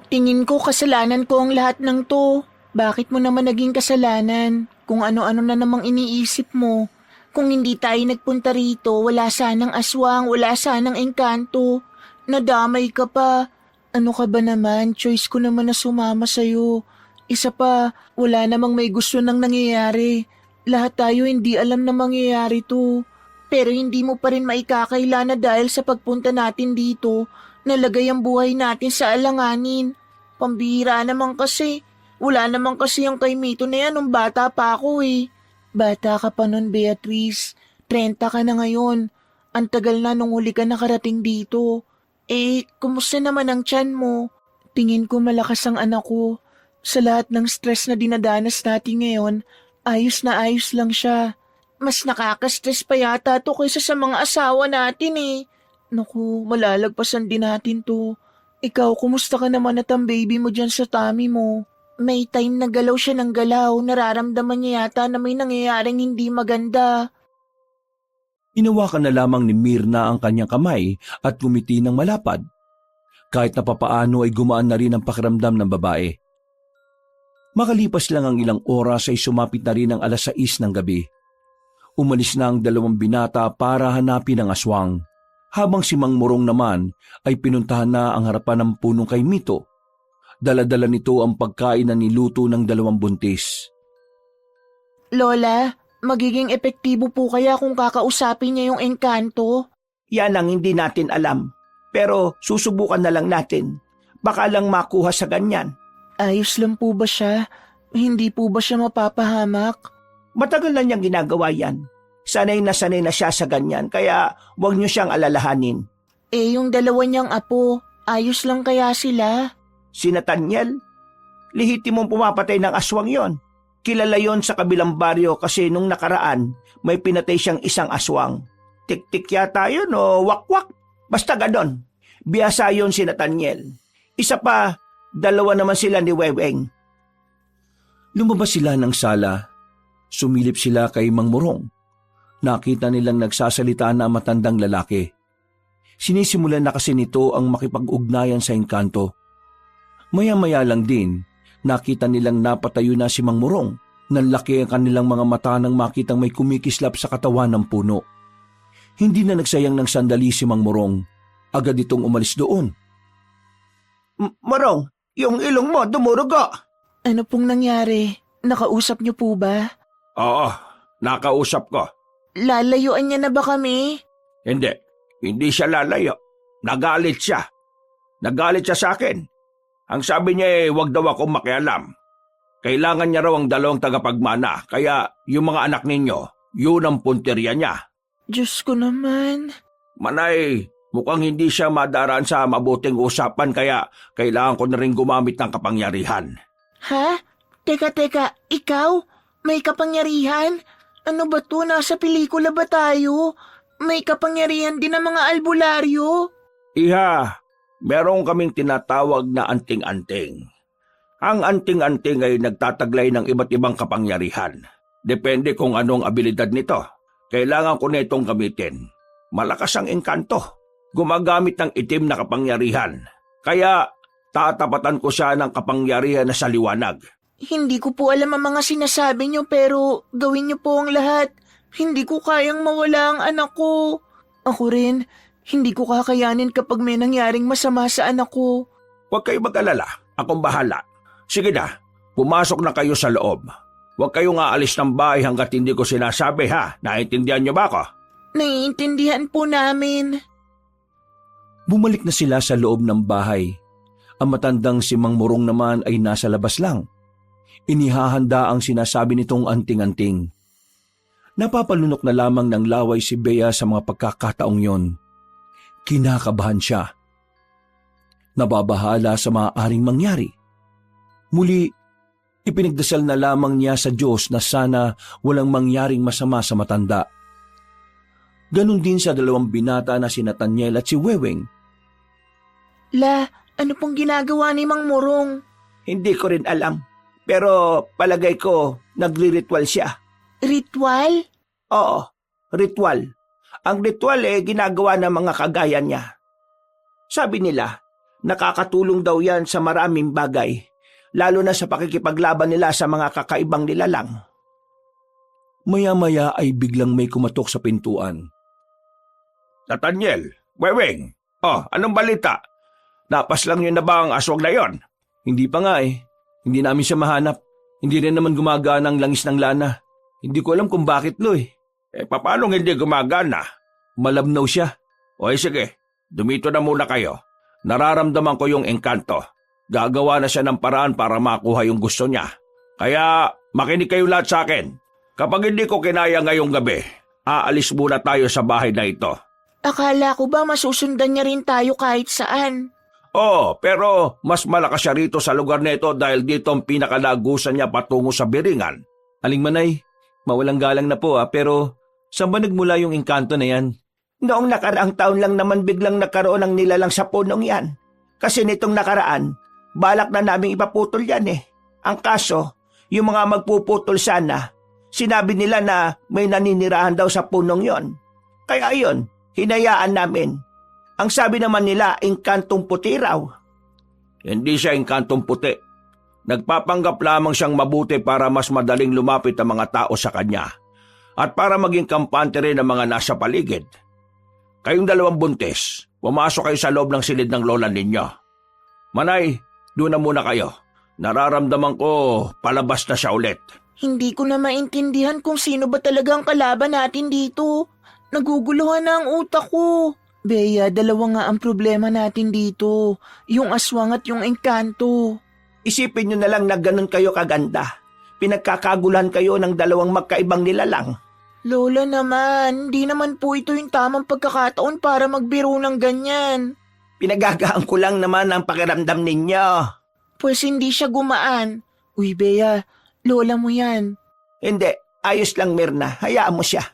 Tingin ko kasalanan ko ang lahat ng to. Bakit mo naman naging kasalanan? Kung ano-ano na namang iniisip mo. Kung hindi tayo nagpunta rito, wala sanang aswang, wala sanang engkanto. Nadamay ka pa. Ano ka ba naman? Choice ko naman na sumama sa'yo. Isa pa, wala namang may gusto nang nangyayari. Lahat tayo hindi alam na mangyayari to. Pero hindi mo pa rin maikakaila na dahil sa pagpunta natin dito, nalagay ang buhay natin sa alanganin. Pambihira naman kasi. Wala naman kasi yung kay Mito na yan nung bata pa ako eh. Bata ka pa nun, Beatrice. 30 ka na ngayon. Ang tagal na nung huli ka nakarating dito. Kumusta naman ang tiyan mo? Tingin ko malakas ang anak ko. Sa lahat ng stress na dinadanas natin ngayon, ayos na ayos lang siya. Mas nakaka-stress pa yata to kaysa sa mga asawa natin eh. Naku, malalagpasan din natin to. Ikaw, kumusta ka naman at ang baby mo dyan sa tummy mo? May time na galaw siya ng galaw, nararamdaman niya yata na may nangyayaring hindi maganda. Hinawakan na lamang ni Mirna ang kanyang kamay at ngumiti ng malapad. Kahit na papaano ay gumaan na rin ang pakiramdam ng babae. Makalipas lang ang ilang oras ay sumapit na rin ang 6:00 ng gabi. Umalis na ang 2 binata para hanapin ang aswang, habang si Mang Morong naman ay pinuntahan na ang harapan ng punong kay Mito. Dala-dala nito ang pagkain na niluto ng 2 buntis. Lola, magiging epektibo po kaya kung kakausapin niya yung engkanto? Yan ang hindi natin alam. Pero susubukan na lang natin. Baka lang makuha sa ganyan. Ayos lang po ba siya? Hindi po ba siya mapapahamak? Matagal na niyang ginagawa yan. Sanay na siya sa ganyan, kaya huwag niyo siyang alalahanin. Yung 2 niyang apo, ayos lang kaya sila? Si Nathaniel, lihitimong pumapatay ng aswang yon. Kilala yon sa kabilang baryo kasi nung nakaraan, may pinatay siyang isang aswang. Tik-tik yata yun o wak-wak. Basta ganon. Biyasa yon si Nathaniel. Isa pa, 2 naman sila ni Weweng. Lumabas sila ng sala. Sumilip sila kay Mang Morong. Nakita nilang nagsasalita na ang matandang lalaki. Sinisimulan na kasi nito ang makipag-ugnayan sa engkanto. Maya-maya lang din, nakita nilang napatayo na si Mang Morong. Nanlaki ang kanilang mga mata nang makitang may kumikislap sa katawan ng puno. Hindi na nagsayang ng sandali si Mang Morong. Agad itong umalis doon. Morong, yung ilong mo dumurugo. Ano pong nangyari? Nakausap niyo po ba? Oo, nakausap ko. Lalayuan niya na ba kami? Hindi siya lalayo. Nagalit siya. Nagalit siya sa akin. Ang sabi niya wag daw akong makialam. Kailangan niya raw ang 2 tagapagmana, kaya yung mga anak ninyo, yun ang punteriya niya. Diyos ko naman. Manay, mukhang hindi siya madaraan sa mabuting usapan kaya kailangan ko na rin gumamit ng kapangyarihan. Ha? Teka, ikaw? May kapangyarihan? Ano ba to? Nasa pelikula ba tayo? May kapangyarihan din ang mga albularyo? Iha, meron kaming tinatawag na anting-anting. Ang anting-anting ay nagtataglay ng iba't ibang kapangyarihan. Depende kung anong abilidad nito. Kailangan ko na itong gamitin. Malakas ang engkanto. Gumagamit ng itim na kapangyarihan. Kaya tatapatan ko siya ng kapangyarihan na sa liwanag. Hindi ko po alam ang mga sinasabi niyo pero gawin niyo po ang lahat. Hindi ko kayang mawala ang anak ko. Ako rin, hindi ko kakayanin kapag may nangyaring masama sa anak ko. Huwag kayo mag-alala. Akong bahala. Sige na, pumasok na kayo sa loob. Huwag kayong aalis ng bahay hanggat hindi ko sinasabi ha. Naiintindihan niyo ba ako? Naiintindihan po namin. Bumalik na sila sa loob ng bahay. Ang matandang si Mang Morong naman ay nasa labas lang. Inihahanda ang sinasabi nitong anting-anting. Napapalunok na lamang ng laway si Bea sa mga pagkakataong yon. Kinakabahan siya. Nababahala sa maaaring mangyari. Muli, ipinagdasal na lamang niya sa Diyos na sana walang mangyaring masama sa matanda. Ganon din sa 2 binata na si Nathaniel at si Weweng. Ano pong ginagawa ni Mang Morong? Hindi ko rin alam. Pero palagay ko, nagri-ritual siya. Ritual? Oo, ritual. Ang ritual ginagawa ng mga kagaya niya. Sabi nila, nakakatulong daw yan sa maraming bagay, lalo na sa pakikipaglaban nila sa mga kakaibang nilalang. Maya-maya ay biglang may kumatok sa pintuan. Nathaniel, Weweng, anong balita? Napas lang yun na ba ang aswang na yon? Hindi pa nga eh. Hindi namin siya mahanap. Hindi rin naman gumagana ang langis ng lana. Hindi ko alam kung bakit, Lo eh. Paano hindi gumagana? Malabnaw siya. Sige, dumito na muna kayo. Nararamdaman ko yung engkanto. Gagawa na siya ng paraan para makuha yung gusto niya. Kaya makinig kayo lahat sa akin. Kapag hindi ko kinaya ngayong gabi, aalis muna tayo sa bahay na ito. Akala ko ba masusundan niya rin tayo kahit saan? Oo, pero mas malakas siya rito sa lugar na ito dahil dito ang pinakalagusan niya patungo sa Biringan. Aling Manay, mawalang galang na po pero saan ba nagmula yung engkanto na yan? Noong nakaraang taon lang naman biglang nagkaroon ng nilalang sa punong yan. Kasi nitong nakaraan, balak na naming ipaputol yan eh. Ang kaso, yung mga magpuputol sana, sinabi nila na may naninirahan daw sa punong yon. Kaya yun, hinayaan namin. Ang sabi naman nila, engkantong puti raw. Hindi siya engkantong puti. Nagpapanggap lamang siyang mabuti para mas madaling lumapit ang mga tao sa kanya at para maging kampante rin ang mga nasa paligid. Kayong dalawang buntis, pumasok kayo sa loob ng silid ng lola ninyo. Manay, doon na muna kayo. Nararamdaman ko palabas na siya ulit. Hindi ko na maintindihan kung sino ba talaga ang kalaban natin dito. Naguguluhan na ang utak ko. Bea, dalawa nga ang problema natin dito. Yung aswang at yung engkanto. Isipin nyo na lang na ganun kayo kaganda. Pinagkakaguluhan kayo ng dalawang magkaibang nilalang. Lola naman, hindi naman po ito yung tamang pagkakataon para magbiro ng ganyan. Pinagagaan ko lang naman ang pakiramdam ninyo. Pues hindi siya gumaan. Uy, Bea, lola mo yan. Hindi, ayos lang Mirna, hayaan mo siya.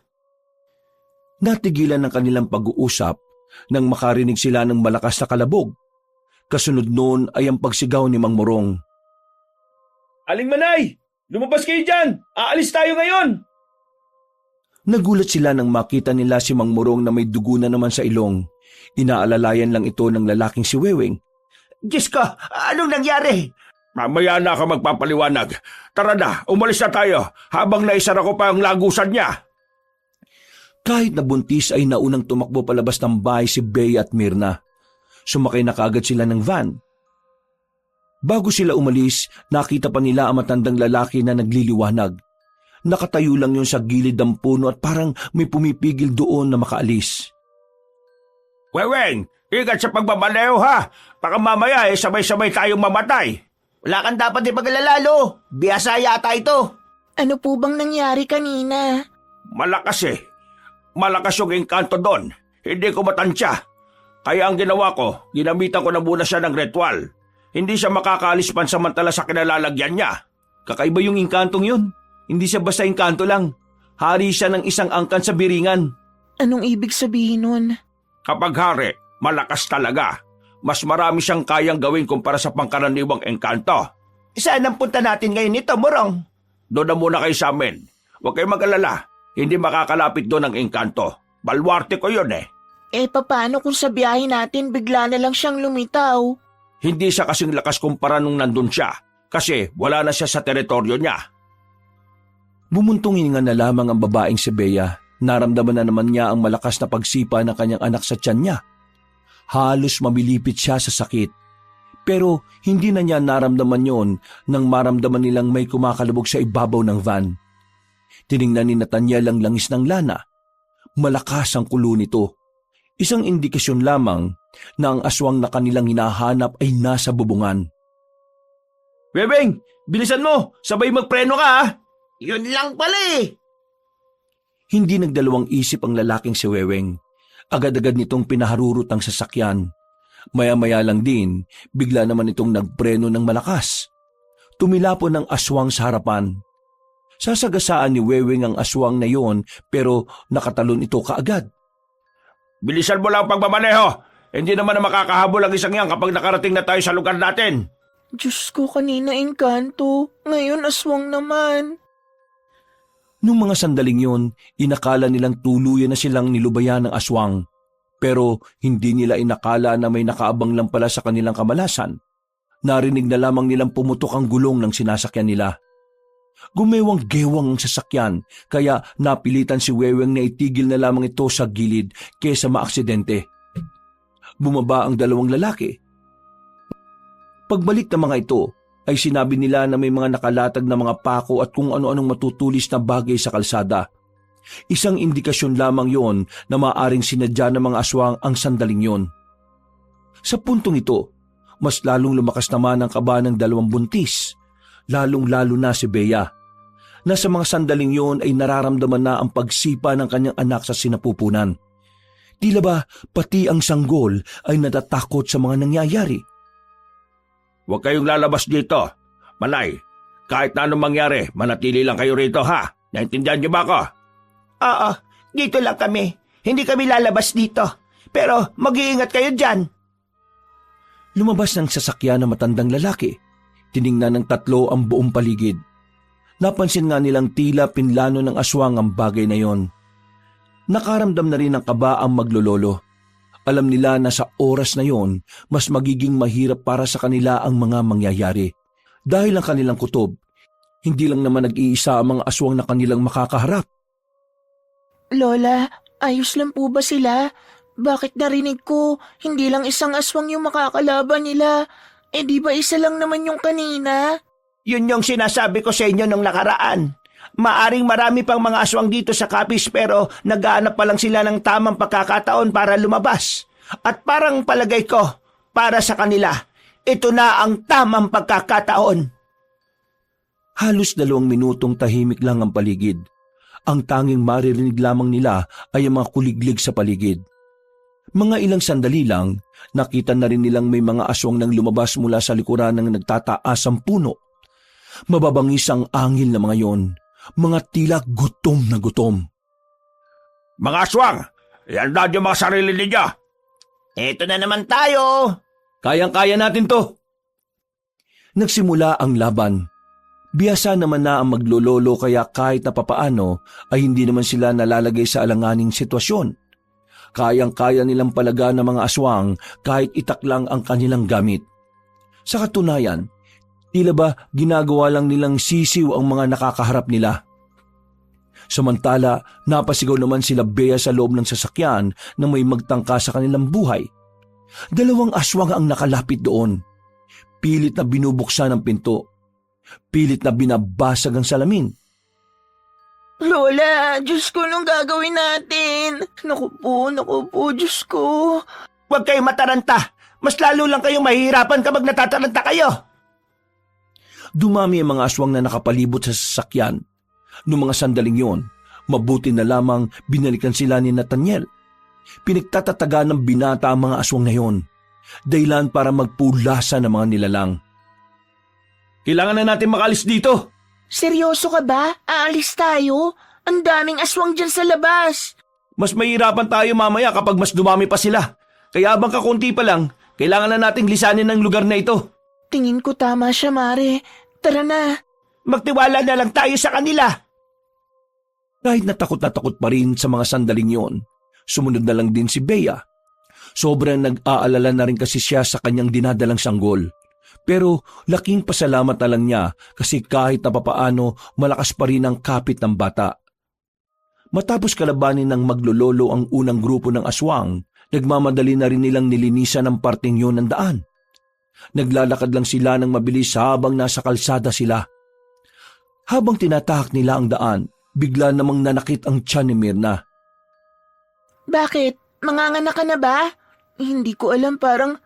Natigilan ng kanilang pag-uusap nang makarinig sila ng malakas na kalabog. Kasunod noon ay ang pagsigaw ni Mang Morong. Aling Manay, lumabas kayo dyan! Aalis tayo ngayon! Nagulat sila nang makita nila si Mang Morong na may dugo na naman sa ilong. Inaalalayan lang ito ng lalaking si Weweng. Diyos ko, anong nangyari? Mamaya na ako magpapaliwanag. Tara na, umalis na tayo habang naisara ko pa ang lagusan niya. Kahit na buntis ay naunang tumakbo palabas ng bahay si Bea at Mirna. Sumakay na kaagad sila ng van. Bago sila umalis, nakita pa nila ang matandang lalaki na nagliliwanag. Nakatayo lang yun sa gilid ng puno at parang may pumipigil doon na makaalis. Weweng, ingat sa pagmamaneho ha. Baka mamaya sabay-sabay tayong mamatay. Wala kang dapat ipaglalalo. Biyasa yata ito. Ano po bang nangyari kanina? Malakas eh. Malakas yung engkanto doon. Hindi ko matansya. Kaya ang ginawa ko, ginamitan ko na muna siya ng ritual. Hindi siya makakaalis pansamantala sa kinalalagyan niya. Kakaiba yung engkantong yun. Hindi siya basta engkanto lang. Hari siya ng isang angkan sa Biringan. Anong ibig sabihin nun? Kapag hari, malakas talaga. Mas marami siyang kayang gawin kumpara sa pangkaraniwang engkanto. Saan ang punta natin ngayon ito, Morong? Doon na muna kayo sa amin. Huwag kayong mag-alala. Hindi makakalapit doon ang engkanto. Balwarte ko yun eh. Paano kung sa biyahe natin bigla na lang siyang lumitaw? Hindi siya kasing lakas kumpara nung nandun siya. Kasi wala na siya sa teritoryo niya. Bumuntong hininga na lamang ang babaeng si Bea. Naramdaman na naman niya ang malakas na pagsipa ng kanyang anak sa tiyan niya. Halos mamilipit siya sa sakit. Pero hindi na niya naramdaman yon nang maramdaman nilang may kumakalabog sa ibabaw ng van. Tiningnan ni Nathaniel ang langis ng lana. Malakas ang kulo nito. Isang indikasyon lamang na ang aswang na kanilang hinahanap ay nasa bubungan. Weweng, bilisan mo! Sabay magpreno ka ha! Yun lang pala eh. Hindi nagdalawang isip ang lalaking si Weweng. Agad-agad nitong pinaharurot ang sasakyan. Maya-maya lang din, bigla naman itong nagpreno ng malakas. Tumilapon ng aswang sa harapan. Sasagasaan ni Weweng ang aswang na yon pero nakatalon ito kaagad. Bilisan mo lang ang pagmamaneho. Hindi naman na makakahabol ang isang yan kapag nakarating na tayo sa lugar natin. Diyos ko, kanina engkanto. Ngayon aswang naman. Nung mga sandaling yon, inakala nilang tuluyan na silang nilubayan ng aswang. Pero hindi nila inakala na may nakaabang lang pala sa kanilang kamalasan. Narinig na lamang nilang pumutok ang gulong ng sinasakyan nila. Gumewang-gewang ang sasakyan, kaya napilitan si Weweng na itigil na lamang ito sa gilid kesa maaksidente. Bumaba ang dalawang lalaki. Pagbalik ng mga ito, ay sinabi nila na may mga nakalatag na mga pako at kung ano-anong matutulis na bagay sa kalsada. Isang indikasyon lamang yon na maaaring sinadya ng mga aswang ang sandaling yon. Sa puntong ito, mas lalong lumakas naman ang kaba ng dalawang buntis, lalong-lalo na si Bea, na sa mga sandaling yon ay nararamdaman na ang pagsipa ng kanyang anak sa sinapupunan. Tila ba pati ang sanggol ay natatakot sa mga nangyayari? Huwag kayong lalabas dito. Manay, kahit na anong mangyari, manatili lang kayo rito ha. Naintindihan niyo ba ako? Oo, dito lang kami. Hindi kami lalabas dito. Pero mag-iingat kayo dyan. Lumabas ng sasakyan na matandang lalaki. Tiningnan ng tatlo ang buong paligid. Napansin nga nilang tila pinlano ng aswang ang bagay na yon. Nakaramdam na rin ng kaba ang maglololo. Alam nila na sa oras na yon, mas magiging mahirap para sa kanila ang mga mangyayari. Dahil ang kanilang kutob, hindi lang naman nag-iisa ang mga aswang na kanilang makakaharap. Lola, ayos lang po ba sila? Bakit narinig ko, hindi lang isang aswang yung makakalaban nila? Eh di ba isa lang naman yung kanina? Yun yung sinasabi ko sa inyo nung nakaraan. Maaring marami pang mga aswang dito sa Capiz pero naghahanap pa lang sila ng tamang pagkakataon para lumabas. At parang palagay ko, para sa kanila, ito na ang tamang pagkakataon. Halos 2 minutong tahimik lang ang paligid. Ang tanging maririnig lamang nila ay ang mga kuliglig sa paligid. Mga ilang sandali lang, nakita na rin nilang may mga aswang nang lumabas mula sa likuran ng nagtataasang puno. Mababangis ang angin na mga yon, mga tila gutom na gutom. Mga aswang, ihanda niyo mga sarili ninyo. Ito na naman tayo. Kayang-kaya natin to. Nagsimula ang laban. Biyasa naman na ang maglololo kaya kahit na papaano ay hindi naman sila nalalagay sa alanganing sitwasyon. Kayang-kaya nilang palaga ng mga aswang kahit itak lang ang kanilang gamit. Sa katunayan, tila ba ginagawa lang nilang sisiw ang mga nakakaharap nila. Samantala, napasigaw naman sila Bea sa loob ng sasakyan na may magtangka sa kanilang buhay. 2 aswang ang nakalapit doon. Pilit na binubuksan ang pinto. Pilit na binabasag ang salamin. Lola, Diyos ko, anong gagawin natin? Naku po, Diyos ko. Huwag kayong mataranta. Mas lalo lang kayong mahihirapan kapag natataranta kayo. Dumami ang mga aswang na nakapalibot sa sasakyan. Noong mga sandaling yon, mabuti na lamang binalikan sila ni Nathaniel. Pinagtatataga ng binata ang mga aswang na yon, dahilan para magpulasa ng mga nilalang. Kailangan na natin makalis dito. Seryoso ka ba? Aalis tayo? Ang daming aswang dyan sa labas. Mas mahirapan tayo mamaya kapag mas dumami pa sila. Kaya habang kakunti pa lang, kailangan na nating lisanin ang lugar na ito. Tingin ko tama siya, Mare. Tara na. Magtiwala na lang tayo sa kanila. Kahit natakot pa rin sa mga sandaling yon, sumunod na lang din si Bea. Sobrang nag-aalala na rin kasi siya sa kanyang dinadalang sanggol. Pero laking pasalamat na lang niya kasi kahit na papaano malakas pa rin ang kapit ng bata. Matapos kalabanin ng maglololo ang unang grupo ng aswang, nagmamadali na rin nilang nilinisan ang parteng yun ng daan. Naglalakad lang sila ng mabilis habang nasa kalsada sila. Habang tinatahak nila ang daan, bigla namang nanakit ang tiyan ni Mirna. Bakit? Manganganak ka na ba? Hindi ko alam, parang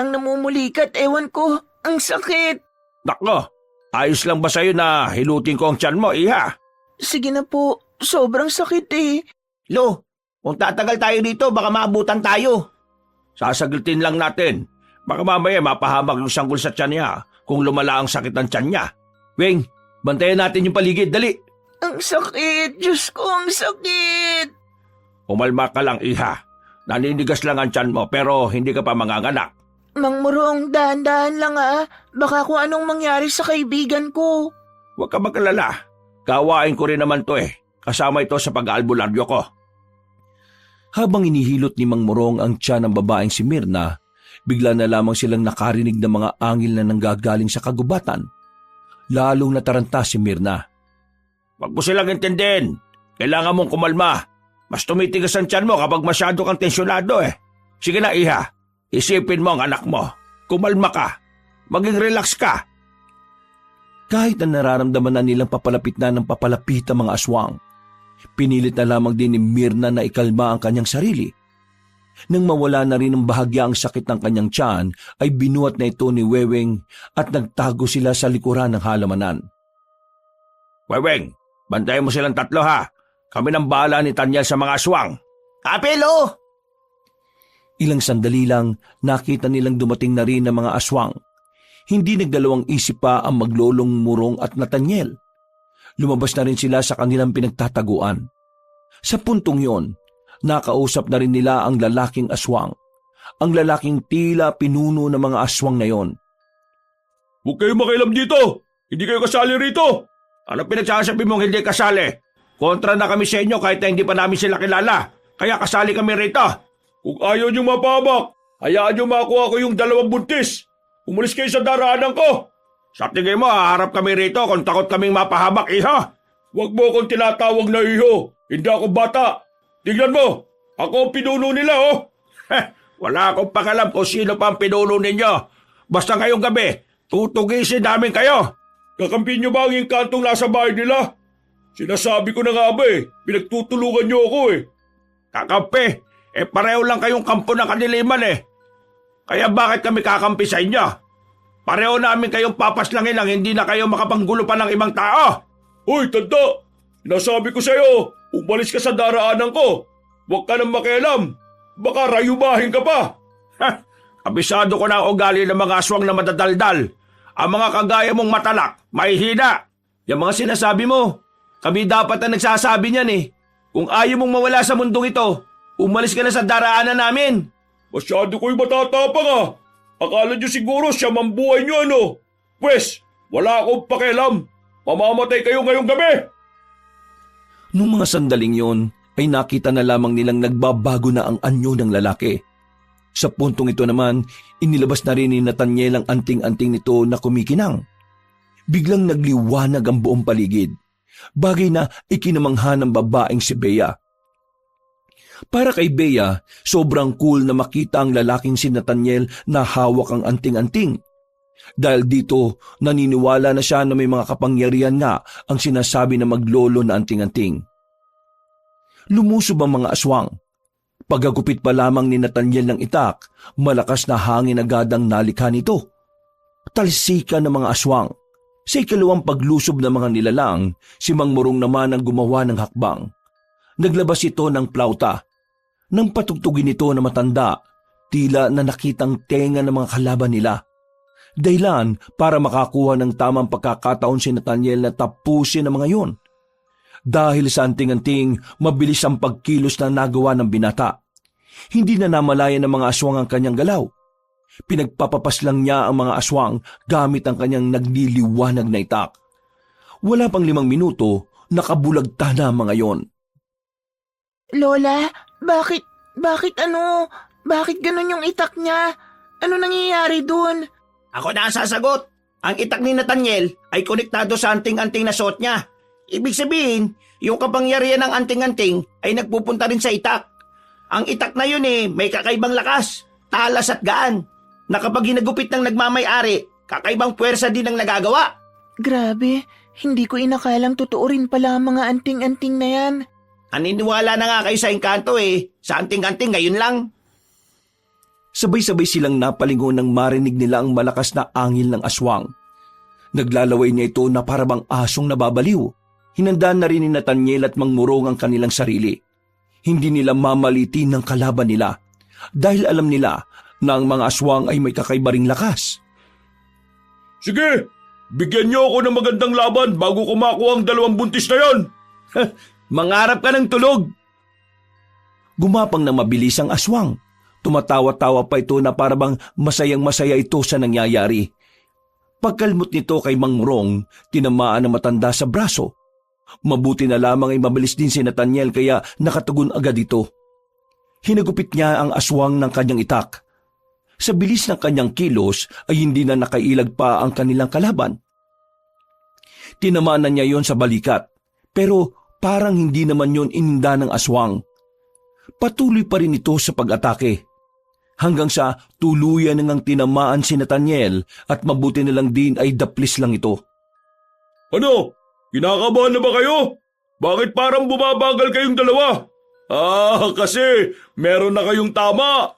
namumulikat, ewan ko. Ang sakit. Nako, ayos lang ba sa'yo na hilutin ko ang tiyan mo, iha? Sige na po, sobrang sakit eh. Lo, kung tatagal tayo dito, baka maabutan tayo. Sasaglitin lang natin. Baka mamaya mapahamak yung sanggol sa tiyan niya kung lumala ang sakit ng tiyan niya. Weng, bantayan natin yung paligid, dali. Ang sakit, Diyos ko, ang sakit. Umalma ka lang, iha. Naninigas lang ang tiyan mo pero hindi ka pa manganganak. Mang Murong, dahan-dahan lang Baka kung anong mangyari sa kaibigan ko. Huwag ka mag-alala. Kawain ko rin naman to eh. Kasama ito sa pag-aalbularyo ko. Habang inihilot ni Mang Morong ang tiyan ng babaeng si Mirna, bigla na lamang silang nakarinig ng mga angil na nanggagaling sa kagubatan. Lalong nataranta si Mirna. Huwag mo silang intindihin. Kailangan mong kumalma. Mas tumitigas ang tiyan mo kapag masyado kang tensyonado eh. Sige na, iha. Isipin mo ang anak mo. Kumalma ka. Maging relax ka. Kahit na nararamdaman na nilang papalapit na ng papalapit ang mga aswang, pinilit na lamang din ni Myrna na ikalma ang kanyang sarili. Nang mawala na rin ng bahagya ang sakit ng kanyang tiyan, ay binuhat na ito ni Weweng at nagtago sila sa likuran ng halamanan. Weweng, bantayan mo silang tatlo ha. Kami nang bahala ni Tanyel sa mga aswang. Kapelo! Ilang sandali lang, nakita nilang dumating na rin ang mga aswang. Hindi nagdalawang isip pa ang maglolong Murong at Nathaniel. Lumabas na rin sila sa kanilang pinagtataguan. Sa puntong yon, nakausap na rin nila ang lalaking aswang. Ang lalaking tila pinuno ng mga aswang na yon. Huwag kayo makialam dito! Hindi kayo kasali rito! Ano pinagsasabi mong hindi kasali? Kontra na kami sa inyo kahit na hindi pa namin sila kilala. Kaya kasali kami rito. Kung ayaw nyo mapahamak, hayaan nyo makuha ko yung 2 buntis. Umalis kayo sa daraanan ko. Sa tingin mo, haharap kami rito kung takot kaming mapahamak, iha. Huwag mo akong tinatawag na iho. Hindi ako bata. Tingnan mo, ako ang pinuno nila, oh. Wala akong pakalam kung sino pa ang pinuno ninyo. Basta ngayong gabi, tutugisin namin kayo. Kakampi nyo ba ang inkantong nasa bahay nila? Sinasabi ko na nga ba pinagtutulungan nyo ako Kakampi, pareho lang kayong kampo ng kadiliman Kaya bakit kami kakampi sa inyo? Pareho namin kayong papaslangin lang hindi na kayo makapanggulo pa ng ibang tao. Hoy, tanda! Sinasabi ko sa'yo, umalis ka sa daraanan ko. Huwag ka nang makialam. Baka rayumahin ka pa. Kabisado ko na ang ugali ng mga aswang na madadaldal. Ang mga kagaya mong matalak, mahihina. Yung mga sinasabi mo, kami dapat na nagsasabi niyan Kung ayaw mong mawala sa mundong ito, umalis ka na sa daraanan namin. Masyado ko'y matatapang Akala nyo siguro siya mambuhay nyo Pwes, wala akong pakialam. Mamamatay kayo ngayong gabi. Nung mga sandaling yon, ay nakita na lamang nilang nagbabago na ang anyo ng lalaki. Sa puntong ito naman, inilabas na rin ni Nathaniel ang anting-anting nito na kumikinang. Biglang nagliwanag ang buong paligid. Bagay na ikinamangha ng babaeng si Bea. Para kay Bea, sobrang cool na makita ang lalaking si Nathaniel na hawak ang anting-anting. Dahil dito, naniniwala na siya na may mga kapangyarihan nga ang sinasabi na maglolo na anting-anting. Lumusob ang mga aswang. Pagkagupit pa lamang ni Nathaniel ng itak, malakas na hangin agad ang nalikha nito. Talsika ng mga aswang. Sa ikalawang paglusob ng mga nilalang, si Mang Murong naman ang gumawa ng hakbang. Naglabas ito ng plauta. Nang patugtugin ito na matanda, tila na nakitang tenga ng mga kalaban nila. Dahilan para makakuha ng tamang pagkakataon si Nathaniel na tapusin ang mga yon. Dahil sa anting-anting, mabilis ang pagkilos na nagawa ng binata. Hindi na namalayan ng mga aswang ang kanyang galaw. Pinagpapapas lang niya ang mga aswang gamit ang kanyang nagliliwanag na itak. Wala pang 5 minuto, nakabulagta na ang mga yon. Lola, bakit ganun yung itak niya? Ano nangyayari dun? Ako na ang sasagot. Ang itak ni Nathaniel ay konektado sa anting-anting na suot niya. Ibig sabihin, yung kapangyarihan ng anting-anting ay nagpupunta rin sa itak. Ang itak na yun may kakaibang lakas, talas at gaan, na kapag hinagupit ng nagmamay-ari, kakaibang puwersa din ang nagagawa. Grabe, hindi ko inakalang totoo rin pala ang mga anting-anting na yan. Naniniwala na nga kayo sa engkanto sa anting-anting ngayon lang. Sabay-sabay silang napalingon nang marinig nila ang malakas na angil ng aswang. Naglalaway niya ito na parabang asong nababaliw. Hinandaan na rin ni Nathaniel at Mang Murong ang kanilang sarili. Hindi nila mamalitin ng kalaban nila dahil alam nila na ang mga aswang ay may kakaiba ring lakas. Sige, bigyan niyo ako ng magandang laban bago ko makuha ang 2 buntis na yon. Mangarap ka ng tulog. Gumapang na mabilis ang aswang. Tumatawa-tawa pa ito na parabang masayang-masaya ito sa nangyayari. Pagkalmot nito kay Mang Murong, tinamaan ng matanda sa braso. Mabuti na lamang ay mabilis din si Nathaniel kaya nakatugon agad ito. Hinagupit niya ang aswang ng kanyang itak. Sa bilis ng kanyang kilos ay hindi na nakailag pa ang kanilang kalaban. Tinamaan na niya yon sa balikat, pero parang hindi naman yon ininda ng aswang. Patuloy pa rin ito sa pag-atake. Hanggang sa tuluyan nang tinamaan si Nathaniel at mabuti na lang din ay daplis lang ito. Ano? Kinakabahan na ba kayo? Bakit parang bumabagal kayong dalawa? Kasi meron na kayong tama.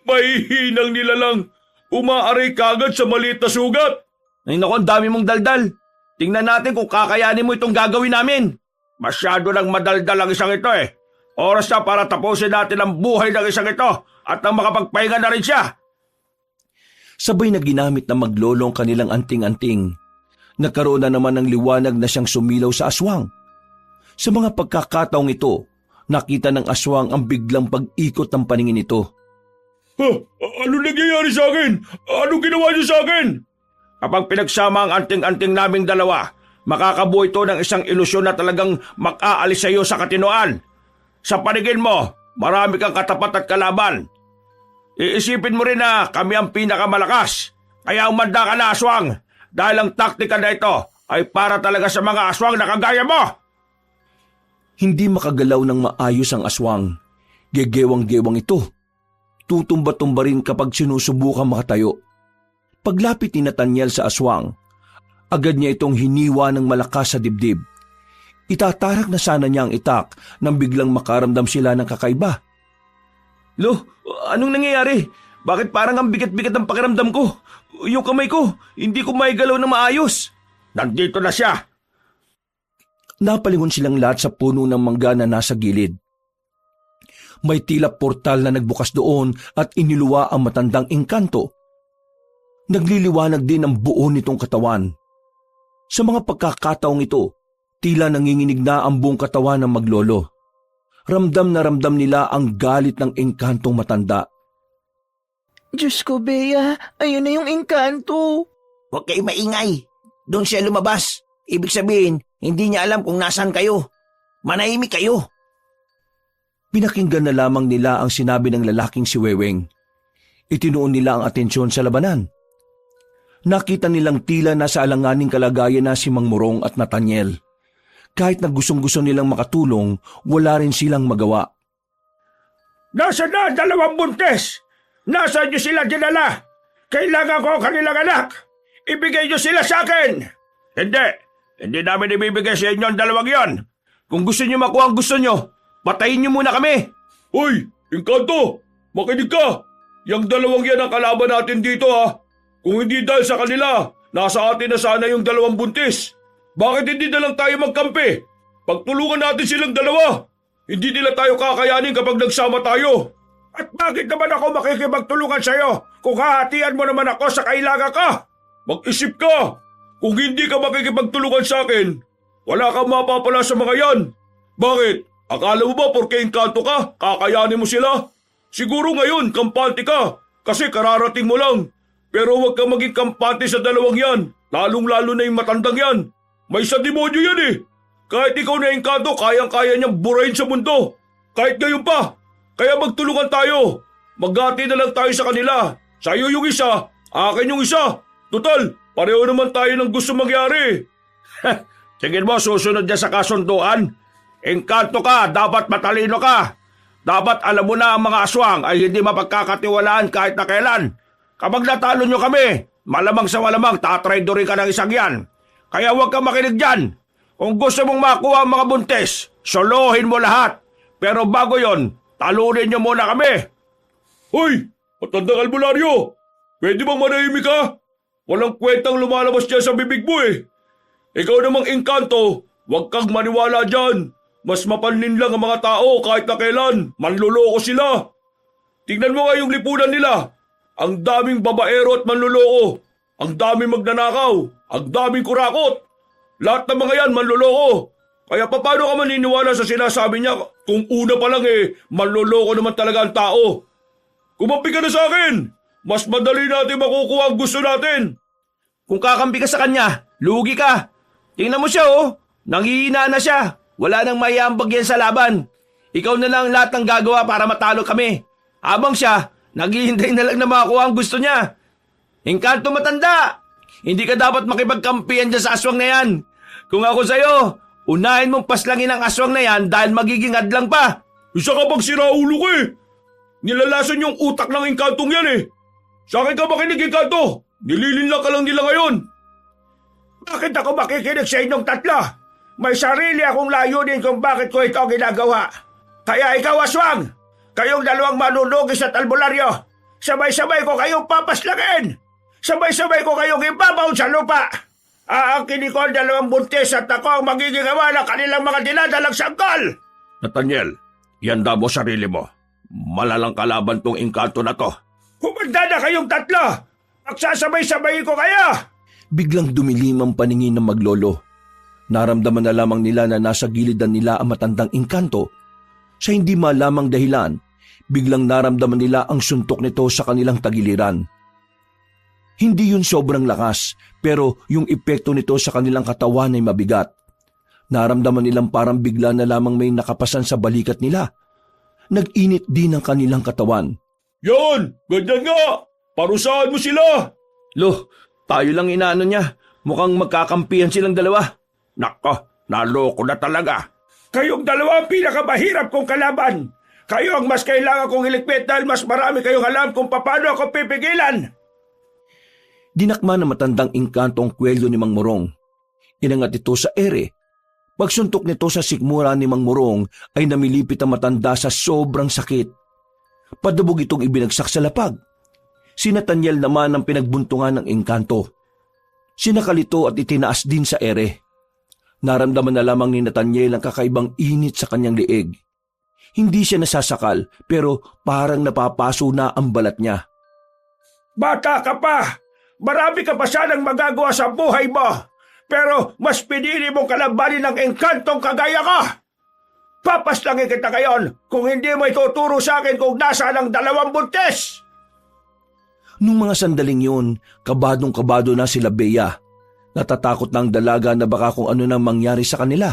Mahihinang nila lang. Umaaray kagad sa maliit na sugat. Ay naku, ang dami mong daldal. Tingnan natin kung kakayanin mo itong gagawin namin. Masyado lang madaldal ang isang ito eh. Oras na para tapusin natin ang buhay ng isang ito at nang makapagpahinga na rin siya. Sabay na ginamit na maglolo ang kanilang anting-anting. Nagkaroon na naman ng liwanag na siyang sumilaw sa aswang. Sa mga pagkakataong ito, nakita ng aswang ang biglang pag-ikot ng paningin nito. Ano nangyayari sa akin? Anong ginawa niyo sa akin? Kapag pinagsama ang anting-anting naming dalawa, makakabuo ito ng isang ilusyon na talagang makaalis sa iyo sa katinoan. Sa paningin mo, marami kang katapat at kalaban. Iisipin mo rin na kami ang pinakamalakas. Kaya umanda ka na, aswang, dahil ang taktika na ito ay para talaga sa mga aswang na kagaya mo. Hindi makagalaw ng maayos ang aswang. Gegewang-gewang ito. Tutumba-tumba rin kapag sinusubukan makatayo. Paglapit ni Nathaniel sa aswang, agad niya itong hiniwa ng malakas sa dibdib. Itatarak na sana niya ang itak nang biglang makaramdam sila ng kakaiba. Lo, anong nangyayari? Bakit parang ang bigat-bigat ng pakiramdam ko? Yung kamay ko, hindi ko maigalaw na maayos. Nandito na siya. Napalingon silang lahat sa puno ng mangga na nasa gilid. May tila portal na nagbukas doon at iniluwa ang matandang engkanto. Nagliliwanag din ang buo nitong katawan. Sa mga pagkakataong ito, tila nanginginig na ang buong katawan ng maglolo. Ramdam na ramdam nila ang galit ng engkantong matanda. Diyos ko, Bea, ayun na yung engkanto. Huwag kayo maingay. Doon siya lumabas. Ibig sabihin, hindi niya alam kung nasaan kayo. Manahimik kayo. Pinakinggan na lamang nila ang sinabi ng lalaking si Weweng. Itinuon nila ang atensyon sa labanan. Nakita nilang tila nasa alanganing kalagayan na si Mang Morong at Nathaniel. Kahit na gustong-gusto nilang makatulong, wala rin silang magawa. Nasaan na ang dalawang buntis? Nasaan niyo sila dinala? Kailangan ko ang kanilang anak. Ibigay niyo sila sa akin. Hindi namin ibibigay sa inyo ang dalawang yon. Kung gusto niyo makuha ang gusto niyo, patayin niyo muna kami. Hoy, Engkanto, makinig ka. Yang dalawang yan ang kalaban natin dito ha. Kung hindi dahil sa kanila, nasa atin na sana yung dalawang buntis. Bakit hindi na lang tayo magkampi? Pagtulungan natin silang dalawa. Hindi nila tayo kakayanin kapag nagsama tayo. At bakit naman ako makikipagtulungan sa'yo kung hahatian mo naman ako sa kailangan ka? Mag-isip ka. Kung hindi ka makikipagtulungan sa akin, wala kang mapapala sa mga yan. Bakit? Akala mo ba porke engkanto ka, kakayanin mo sila? Siguro ngayon, kampante ka, kasi kararating mo lang. Pero huwag kang maging kampante sa dalawang yan, lalong-lalo na yung matandang yan. May sa demonyo yan eh. Kahit ikaw na engkanto, kayang-kaya niyang burahin sa mundo. Kahit ngayon pa. Kaya magtulungan tayo. Maghati na lang tayo sa kanila. Sa'yo yung isa, akin yung isa. Total, pareho naman tayo ng gusto mangyari. Tingin mo susunod niya sa kasunduan? Engkanto ka, dapat matalino ka. Dapat alam mo na ang mga aswang ay hindi mapagkakatiwalaan kahit na kailan. Kapag natalo nyo kami, malamang sa malamang tatraidorin ka ng isang yan. Kaya huwag kang makinig dyan. Kung gusto mong makuha ang mga buntis, solohin mo lahat. Pero bago yon, talunin nyo muna kami. Hoy, matandang albularyo. Pwede bang manahimik ka? Walang kwentang lumalabas dyan sa bibig mo eh. Ikaw namang engkanto, huwag kang maniwala dyan. Mas mapanlin lang ang mga tao kahit na kailan. Manluloko sila. Tingnan mo nga yung lipunan nila. Ang daming babaero at manluloko. Ang daming magnanakaw. Ang daming kurakot. Lahat ng mga yan manluloko. Kaya paano ka maniniwala sa sinasabi niya kung una pa lang manluloko naman talaga ang tao? Kumampi ka na sa akin. Mas madali natin makukuha ang gusto natin. Kung kakampi ka sa kanya, lugi ka. Tingnan mo siya oh. Nanghihina na siya. Wala nang maiambag yan sa laban. Ikaw na lang lahat ng gagawa para matalo kami. Habang siya, naghihintay na lang na makakuha ang gusto niya. Engkanto matanda! Hindi ka dapat makipagkampihan dyan sa aswang na yan. Kung ako sa'yo, unahin mong paslangin ang aswang na yan dahil magiging hadlang pa. Isa ka bang siraulo ko eh. Nilalason yung utak ng engkantong yan eh. Sa akin ka makinig, engkanto. Nililinlang ka lang nila ngayon. Bakit ako makikinig sa inyong tatlo? May sarili akong layunin kung bakit ko ito ginagawa. Kaya ikaw, Aswang, kayong dalawang manunugis at albularyo, sabay-sabay ko kayong papaslagin. Sabay-sabay ko kayong ibabaon sa lupa. Aangkinin ko ang dalawang buntis at ako ang magiging ama ng kanilang mga dinadalang sanggol. Nathaniel, yanda mo sarili mo. Malalang kalaban tong engkanto na to. Humanda na kayong tatlo! Magsasabay-sabay ko kayo! Biglang dumilim ang paningin ng maglolo. Naramdaman na lamang nila na nasa gilidan nila ang matandang engkanto. Sa hindi malamang dahilan, biglang naramdaman nila ang suntok nito sa kanilang tagiliran. Hindi yun sobrang lakas, pero yung epekto nito sa kanilang katawan ay mabigat. Naramdaman nilang parang bigla na lamang may nakapasan sa balikat nila. Nag-init din ang kanilang katawan. Yan! Ganyan nga! Parusahan mo sila! Lo, tayo lang inaano niya. Mukhang magkakampihan silang dalawa. Nako, naloko na talaga. Kayong dalawa ang pinakamahirap kong kalaban. Kayo ang mas kailangan kong iligpit dahil mas marami kayong alam kung paano ako pipigilan. Dinakma ng matandang engkanto ang kwelyo ni Mang Morong. Inangat ito sa ere. Pagsuntok nito sa sikmura ni Mang Morong ay namilipit ang matanda sa sobrang sakit. Padabog itong ibinagsak sa lapag. Si Nathaniel naman ang pinagbuntungan ng engkanto. Sinakal ito at itinaas din sa ere. Naramdaman na lamang ni Nathaniel ang kakaibang init sa kanyang liig. Hindi siya nasasakal pero parang napapaso na ang balat niya. Bata ka pa! Marami ka pa sanang magagawa sa buhay mo! Pero mas pinili mong kalabanin ng engkantong kagaya ka! Papaslangin kita ngayon kung hindi mo ituturo sa akin kung nasaan ang dalawang buntis! Nung mga sandaling yun, kabadong-kabado na sila Bea. Natatakot na ang dalaga na baka kung ano nang mangyari sa kanila.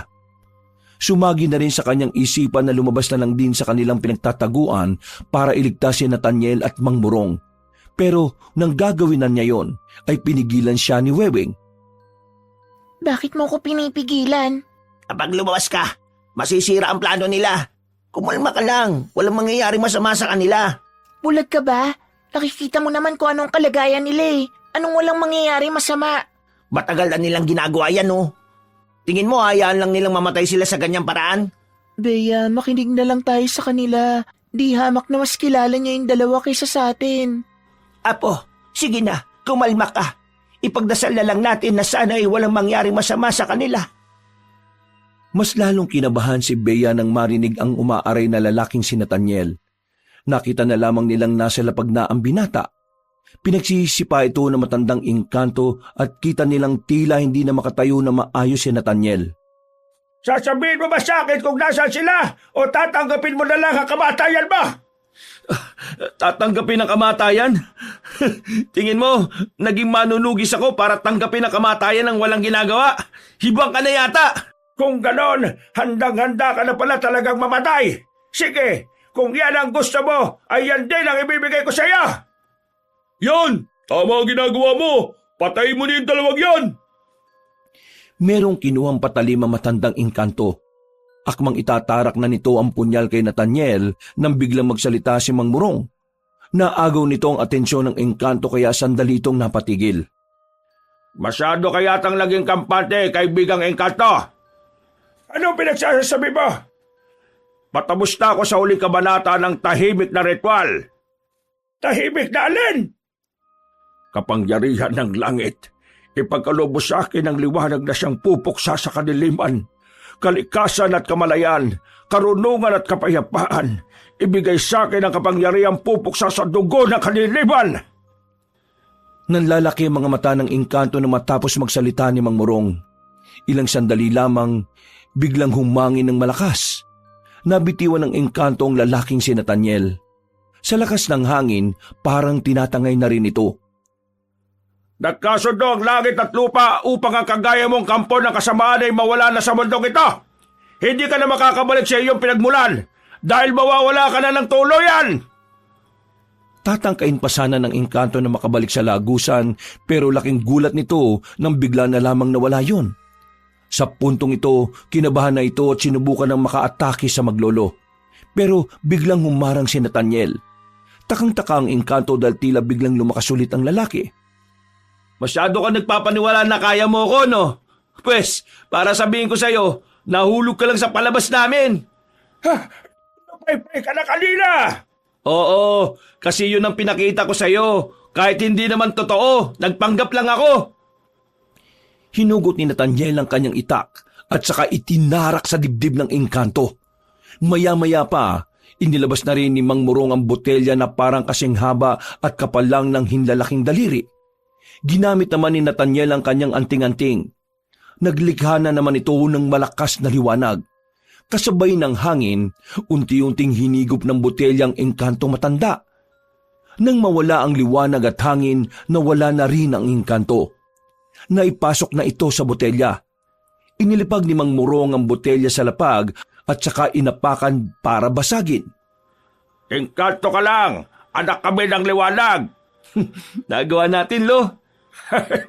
Sumagi na rin sa kanyang isipan na lumabas na lang din sa kanilang pinagtataguan para iligtas si Nathaniel at Mang Morong. Pero nang gagawin na niya yon, ay pinigilan siya ni Weweng. Bakit mo ko pinipigilan? Kapag lumabas ka, masisira ang plano nila. Kumalma ka lang, walang mangyayari masama sa kanila. Bulag ka ba? Nakikita mo naman kung anong kalagayan nila eh. Anong walang mangyayari masama? Matagal na nilang ginagawa yan, oh. Tingin mo, hayaan lang nilang mamatay sila sa ganyang paraan? Bea, makinig na lang tayo sa kanila. Di hamak na mas kilala niya yung dalawa kaysa sa atin. Apo, sige na, kumalma ka. Ipagdasal na lang natin na sana ay walang mangyaring masama sa kanila. Mas lalong kinabahan si Bea nang marinig ang umaaray na lalaking si Nathaniel. Nakita na lamang nilang nasa lapag na ang binata. Pinagsisipa ito ng matandang engkanto at kita nilang tila hindi na makatayo na maayos si Nathaniel. Sasabihin mo ba sa akin kung nasaan sila o tatanggapin mo na lang ang kamatayan mo? Tatanggapin ang kamatayan? Tingin mo, naging manunugis ako para tanggapin ang kamatayan ng walang ginagawa? Hibang ka na yata! Kung ganon, handang-handa ka na pala talagang mamatay. Sige, kung yan ang gusto mo, ay yan din ang ibibigay ko sa iyo. Yan! Tama ang ginagawa mo! Patayin mo na yung dalawang yan! Merong kinuhang patalim ang matandang engkanto. Akmang itatarak na nito ang punyal kay Nathaniel nang biglang magsalita si Mang Morong. Naagaw nito ang atensyon ng engkanto kaya sandali itong napatigil. Masyado ka yatang laging kampante, kaibigang engkanto. Anong pinagsasabi mo? Patapos na ako sa huling kabanata ng tahimik na ritual. Tahimik na alin? Kapangyarihan ng langit, ipagkaloob sa akin ang liwanag na siyang pupuksa sa kadiliman. Kalikasan at kamalayan, karunungan at kapayapaan, ibigay sa akin ang kapangyarihang pupuksa sa dugo ng kadiliman. Nanlalaki ang mga mata ng engkanto na matapos magsalita ni Mang Morong. Ilang sandali lamang, biglang humangin ng malakas. Nabitiwan ng engkanto ang lalaking si Nathaniel. Sa lakas ng hangin, parang tinatangay na rin ito. Nagkasundo ang langit at lupa upang ang kagaya mong kampo ng kasamaan ay mawala na sa mundong ito. Hindi ka na makakabalik sa iyong pinagmulan dahil mawawala ka na ng tuluyan. Tatangkain pa sana ng engkanto na makabalik sa lagusan pero laking gulat nito nang bigla na lamang nawala yon. Sa puntong ito, kinabahan na ito at sinubukan ng makaatake sa maglolo. Pero biglang humarang si Nathaniel. Takang-taka ang engkanto dahil tila biglang lumakasulit ang lalaki. Masyado ka nagpapaniwala na kaya mo ko, no? Pwes, para sabihin ko sa'yo, nahulog ka lang sa palabas namin. Napaypay ka na kanina! Oo, kasi yun ang pinakita ko sa'yo. Kahit hindi naman totoo, nagpanggap lang ako. Hinugot ni Nathaniel ang kanyang itak at saka itinarak sa dibdib ng engkanto. Maya-maya pa, inilabas na rin ni Mang Murong ang botelya na parang kasing haba at kapal lang ng hinlalaking daliri. Ginamit naman ni Nathaniel ang kanyang anting-anting. Naglikha na naman ito ng malakas na liwanag. Kasabay ng hangin, unti-unting hinigop ng botelyang engkanto matanda. Nang mawala ang liwanag at hangin, nawala na rin ang engkanto. Naipasok na ito sa botelya. Inilipag ni Mang Murong ang botelya sa lapag at saka inapakan para basagin. Engkanto ka lang! Anak kami ng liwanag! Nagawa natin, Lo.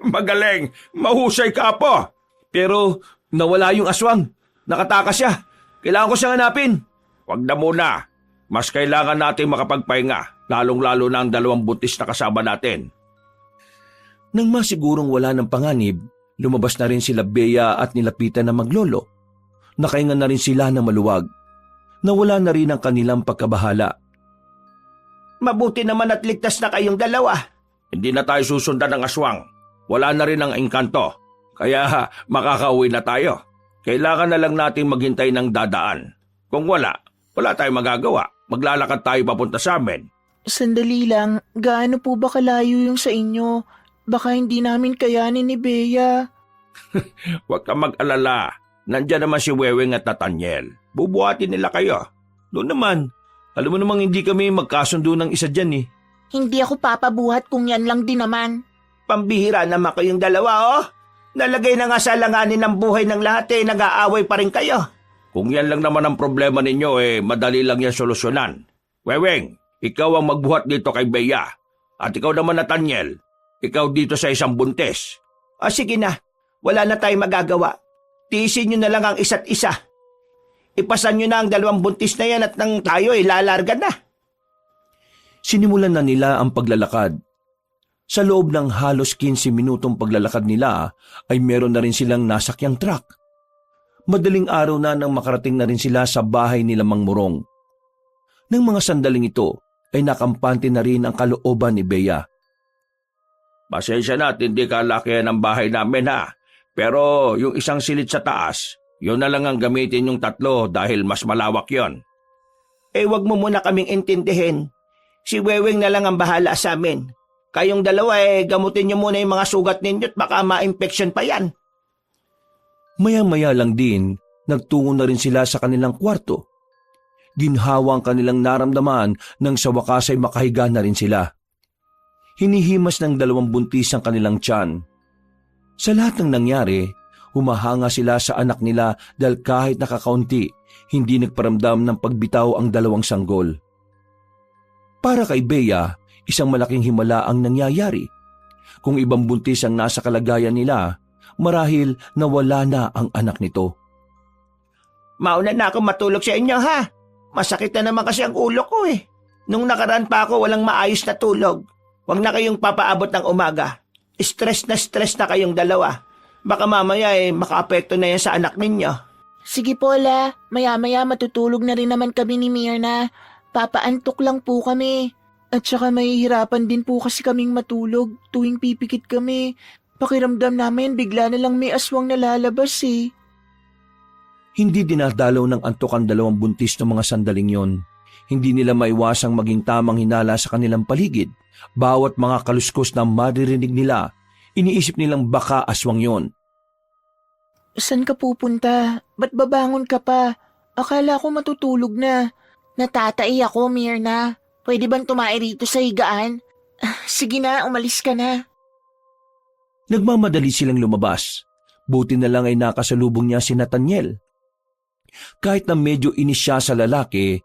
Magaling! Mahusay ka po! Pero nawala yung aswang. Nakatakas siya. Kailangan ko siyang hanapin. Huwag na muna. Mas kailangan natin makapagpahinga, lalong-lalo na ang 2 buntis na kasama natin. Nang masigurong wala ng panganib, lumabas na rin sila Bea at nilapitan na maglolo. Nakahinga na rin sila na maluwag. Nawala na rin ang kanilang pagkabahala. Mabuti naman at ligtas na kayong dalawa. Hindi na tayo susundan ng aswang. Wala na rin ang engkanto. Kaya makakauwi na tayo. Kailangan na lang natin maghintay ng dadaan. Kung wala tayong magagawa. Maglalakad tayo papunta sa amin. Sandali lang, gaano po ba kalayo yung sa inyo? Baka hindi namin kayanin ni Bea. Huwag ka mag-alala. Nandiyan naman si Weweng at Nathaniel. Bubuhatin nila kayo. Doon naman. Alam mo namang hindi kami magkasundo ng isa dyan eh. Hindi ako papabuhat kung yan lang din naman. Pambihira naman kayong dalawa, oh. Nalagay na nga sa langanin ng buhay ng lahat nag-aaway pa rin kayo. Kung yan lang naman ang problema ninyo, madali lang yan solusyonan. Weweng, ikaw ang magbuhat dito kay Bea. At ikaw naman, Nathaniel, ikaw dito sa isang buntis. O sige na, wala na tayong magagawa. Tiisin nyo na lang ang isa't isa. Ipasan nyo na ang 2 buntis na yan at nang tayo lalarga na. Sinimulan na nila ang paglalakad. Sa loob ng halos 15 minutong paglalakad nila ay meron na rin silang nasakyang truck. Madaling araw na nang makarating na rin sila sa bahay nila Mang Murong. Nang mga sandaling ito ay nakampante na rin ang kalooban ni Bea. Pasensya na at hindi kalakihan ang bahay namin ha. Pero yung isang silid sa taas, yun na lang ang gamitin yung 3 dahil mas malawak yon. Wag mo muna kaming intindihin. Si Weweng na lang ang bahala sa amin. Kayong dalawa gamutin nyo muna yung mga sugat ninyo at baka ma-infection pa yan. Maya-maya lang din, nagtungo na rin sila sa kanilang kwarto. Ginhawa ang kanilang naramdaman nang sa wakas ay makahiga na rin sila. Hinihimas ng 2 buntis ang kanilang tiyan. Sa lahat ng nangyari, humahanga sila sa anak nila dahil kahit nakakaunti, hindi nagparamdam ng pagbitaw ang 2 sanggol. Para kay Bea, isang malaking himala ang nangyayari. Kung ibang buntis ang nasa kalagayan nila, marahil nawala na ang anak nito. Mauna na ako matulog sa inyo ha. Masakit na naman kasi ang ulo ko Nung nakaraan pa ako walang maayos na tulog. Huwag na kayong papaabot ng umaga. Stress na kayong dalawa. Baka mamaya makaapekto na yan sa anak ninyo. Sige po, La. Maya-maya matutulog na rin naman kami ni Myrna. Papaantok lang po kami. At saka mahihirapan din po kasi kaming matulog tuwing pipikit kami. Pakiramdam namin bigla na lang may aswang nalalabas Hindi dinadalaw ng antok ang 2 buntis ng mga sandaling yon. Hindi nila maiwasang maging tamang hinala sa kanilang paligid. Bawat mga kaluskos na maririnig nila, iniisip nilang baka aswang yon. Saan ka pupunta? Ba't babangon ka pa? Akala ko matutulog na. Natatai ako, Myrna. Pwede bang tumae rito sa higaan? Sige na, umalis ka na. Nagmamadali silang lumabas. Buti na lang ay nakasalubong niya si Nathaniel. Kahit na medyo inis siya sa lalaki,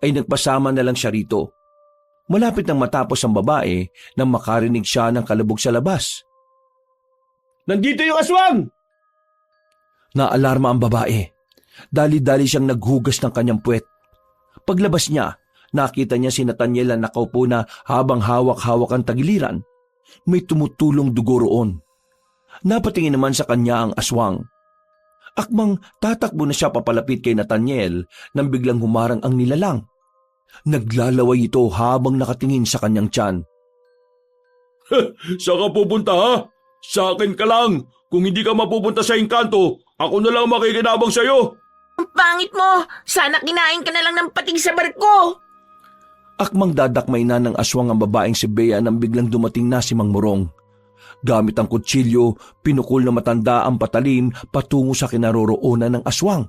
ay nagpasama na lang siya rito. Malapit nang matapos ang babae nang makarinig siya ng kalabog sa labas. Nandito yung aswang! Naalarma ang babae. Dali-dali siyang naghugas ng kanyang puwet. Paglabas niya, nakita niya si Nathaniel na nakaupo na habang hawak-hawak ang tagiliran. May tumutulong dugo roon. Napatingin naman sa kanya ang aswang. Akmang tatakbo na siya papalapit kay Nathaniel nang biglang humarang ang nilalang. Naglalaway ito habang nakatingin sa kanyang tiyan. Saan ka pupunta ha? Sa akin ka lang. Kung hindi ka mapupunta sa engkanto, ako na lang makikinabang sa'yo. Ang pangit mo! Sana kinain ka na lang ng pating sa barko! Akmang dadakmay na ng aswang ang babaeng si Bea nang biglang dumating na si Mang Morong. Gamit ang kutsilyo, pinukol na matanda ang patalim patungo sa kinaroroonan ng aswang.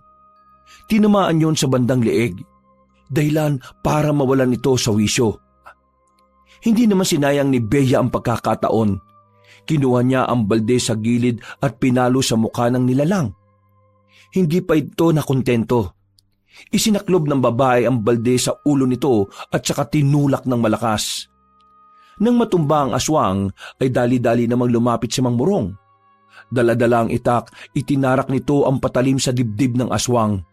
Tinamaan yon sa bandang leeg. Dahilan para mawalan ito sa wisyo. Hindi naman sinayang ni Bea ang pagkakataon. Kinuha niya ang balde sa gilid at pinalo sa mukha ng nilalang. Hindi pa ito nakontento. Isinaklob ng babae ang balde sa ulo nito at saka tinulak ng malakas. Nang matumba ang aswang ay dali-dali namang lumapit si Mang Morong. Dala-dala ang itak, itinarak nito ang patalim sa dibdib ng aswang.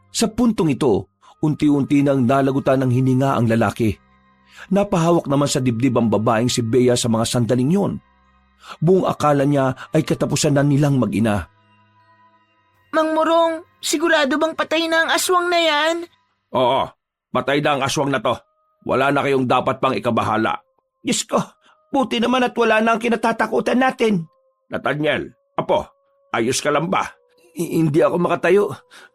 Sa puntong ito, unti-unti nang nalagutan ng hininga ang lalaki. Napahawak naman sa dibdib ang babaeng si Bea sa mga sandaling yon. Buong akala niya ay katapusan na nilang mag-ina. Mang Morong, sigurado bang patay na ang aswang na yan? Oo, patay na ang aswang na to. Wala na kayong dapat pang ikabahala. Diyos ko, buti naman at wala na ang kinatatakutan natin. Nathaniel, apo, ayos ka lang ba? Hindi ako makatayo.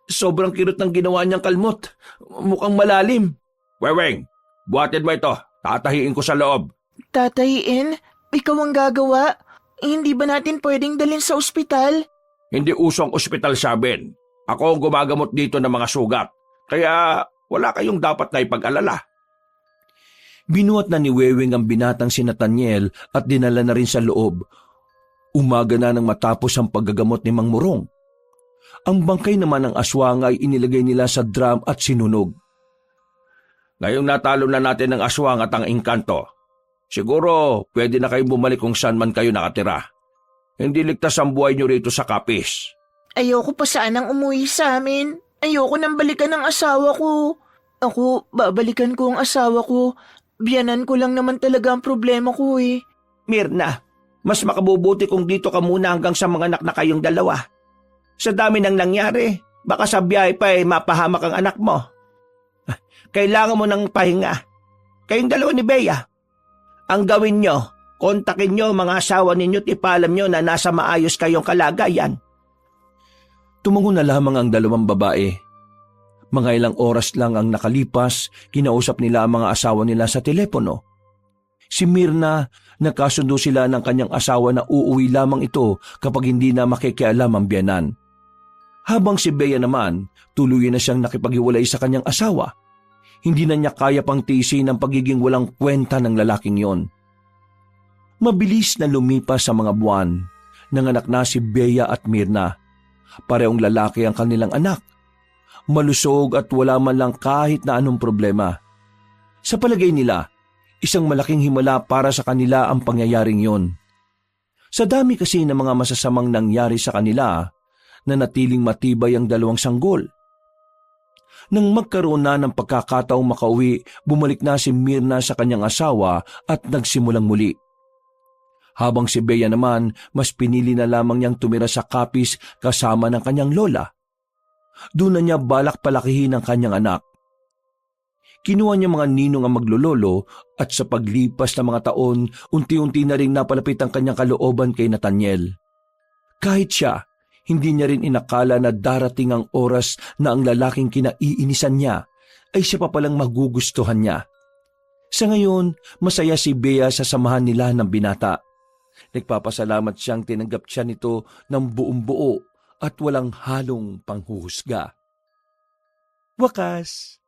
Sobrang kirot ng ginawa niyang kalmot. Mukhang malalim. Weweng, buhatin mo ito. Tatahiin ko sa loob. Tatahiin? Ikaw ang gagawa? Hindi ba natin pwedeng dalhin sa ospital? Hindi usong ospital sa amin. Ako ang gumagamot dito ng mga sugat. Kaya wala kayong dapat na ipag-alala. Binuhat na ni Weweng ang binatang si Nathaniel at dinala na rin sa loob. Umaga na nang matapos ang paggagamot ni Mang Morong. Ang bangkay naman ng aswang ay inilagay nila sa drum at sinunog. Ngayong natalo na natin ang aswang at ang engkanto, siguro pwede na kayong bumalik kung saan man kayo nakatira. Hindi ligtas ang buhay nyo rito sa Kapis. Ayoko pa sanang umuwi sa amin. Ayoko nang balikan ng asawa ko. Ako, babalikan ko ang asawa ko. Biyanan ko lang naman talaga ang problema ko eh. Mirna, mas makabubuti kung dito ka muna hanggang sa mga anak na kayong dalawa. Sa dami nang nangyari, baka sa biyahe pa mapahamak ang anak mo. Kailangan mo ng pahinga. Kayong dalawa ni Bea. Ang gawin nyo, kontakin nyo mga asawa ninyo at ipaalam nyo na nasa maayos kayong kalagayan. Tumango na lamang ang dalawang babae. Mga ilang oras lang ang nakalipas, kinausap nila ang mga asawa nila sa telepono. Si Mirna, nagkasundo sila ng kanyang asawa na uuwi lamang ito kapag hindi na makikialam ang biyanan. Habang si Bea naman, tuluyan na siyang nakipaghiwalay sa kanyang asawa. Hindi na niya kaya pang tiisin ang pagiging walang kwenta ng lalaking yon. Mabilis na lumipas sa mga buwan, nanganak na si Bea at Mirna. Parehong lalaki ang kanilang anak. Malusog at wala man lang kahit na anong problema. Sa palagay nila, isang malaking himala para sa kanila ang pangyayaring yon. Sa dami kasi ng mga masasamang nangyari sa kanila, nanatiling matibay ang dalawang sanggol. Nang magkaroon na ng pagkakataong makauwi, bumalik na si Mirna sa kanyang asawa at nagsimulang muli. Habang si Bea naman, mas pinili na lamang niyang tumira sa Kapis kasama ng kanyang lola. Doon na niya balak palakihin ang kanyang anak. Kinuha niya mga ninong ang maglololo at sa paglipas ng mga taon, unti-unti na rin napalapit ang kanyang kalooban kay Nathaniel. Kahit siya, hindi niya rin inakala na darating ang oras na ang lalaking kinaiinisan niya ay siya pa palang magugustuhan niya. Sa ngayon, masaya si Bea sa samahan nila ng binata. Nagpapasalamat siyang tinanggap siya nito ng buong buo at walang halong panghuhusga. Wakas!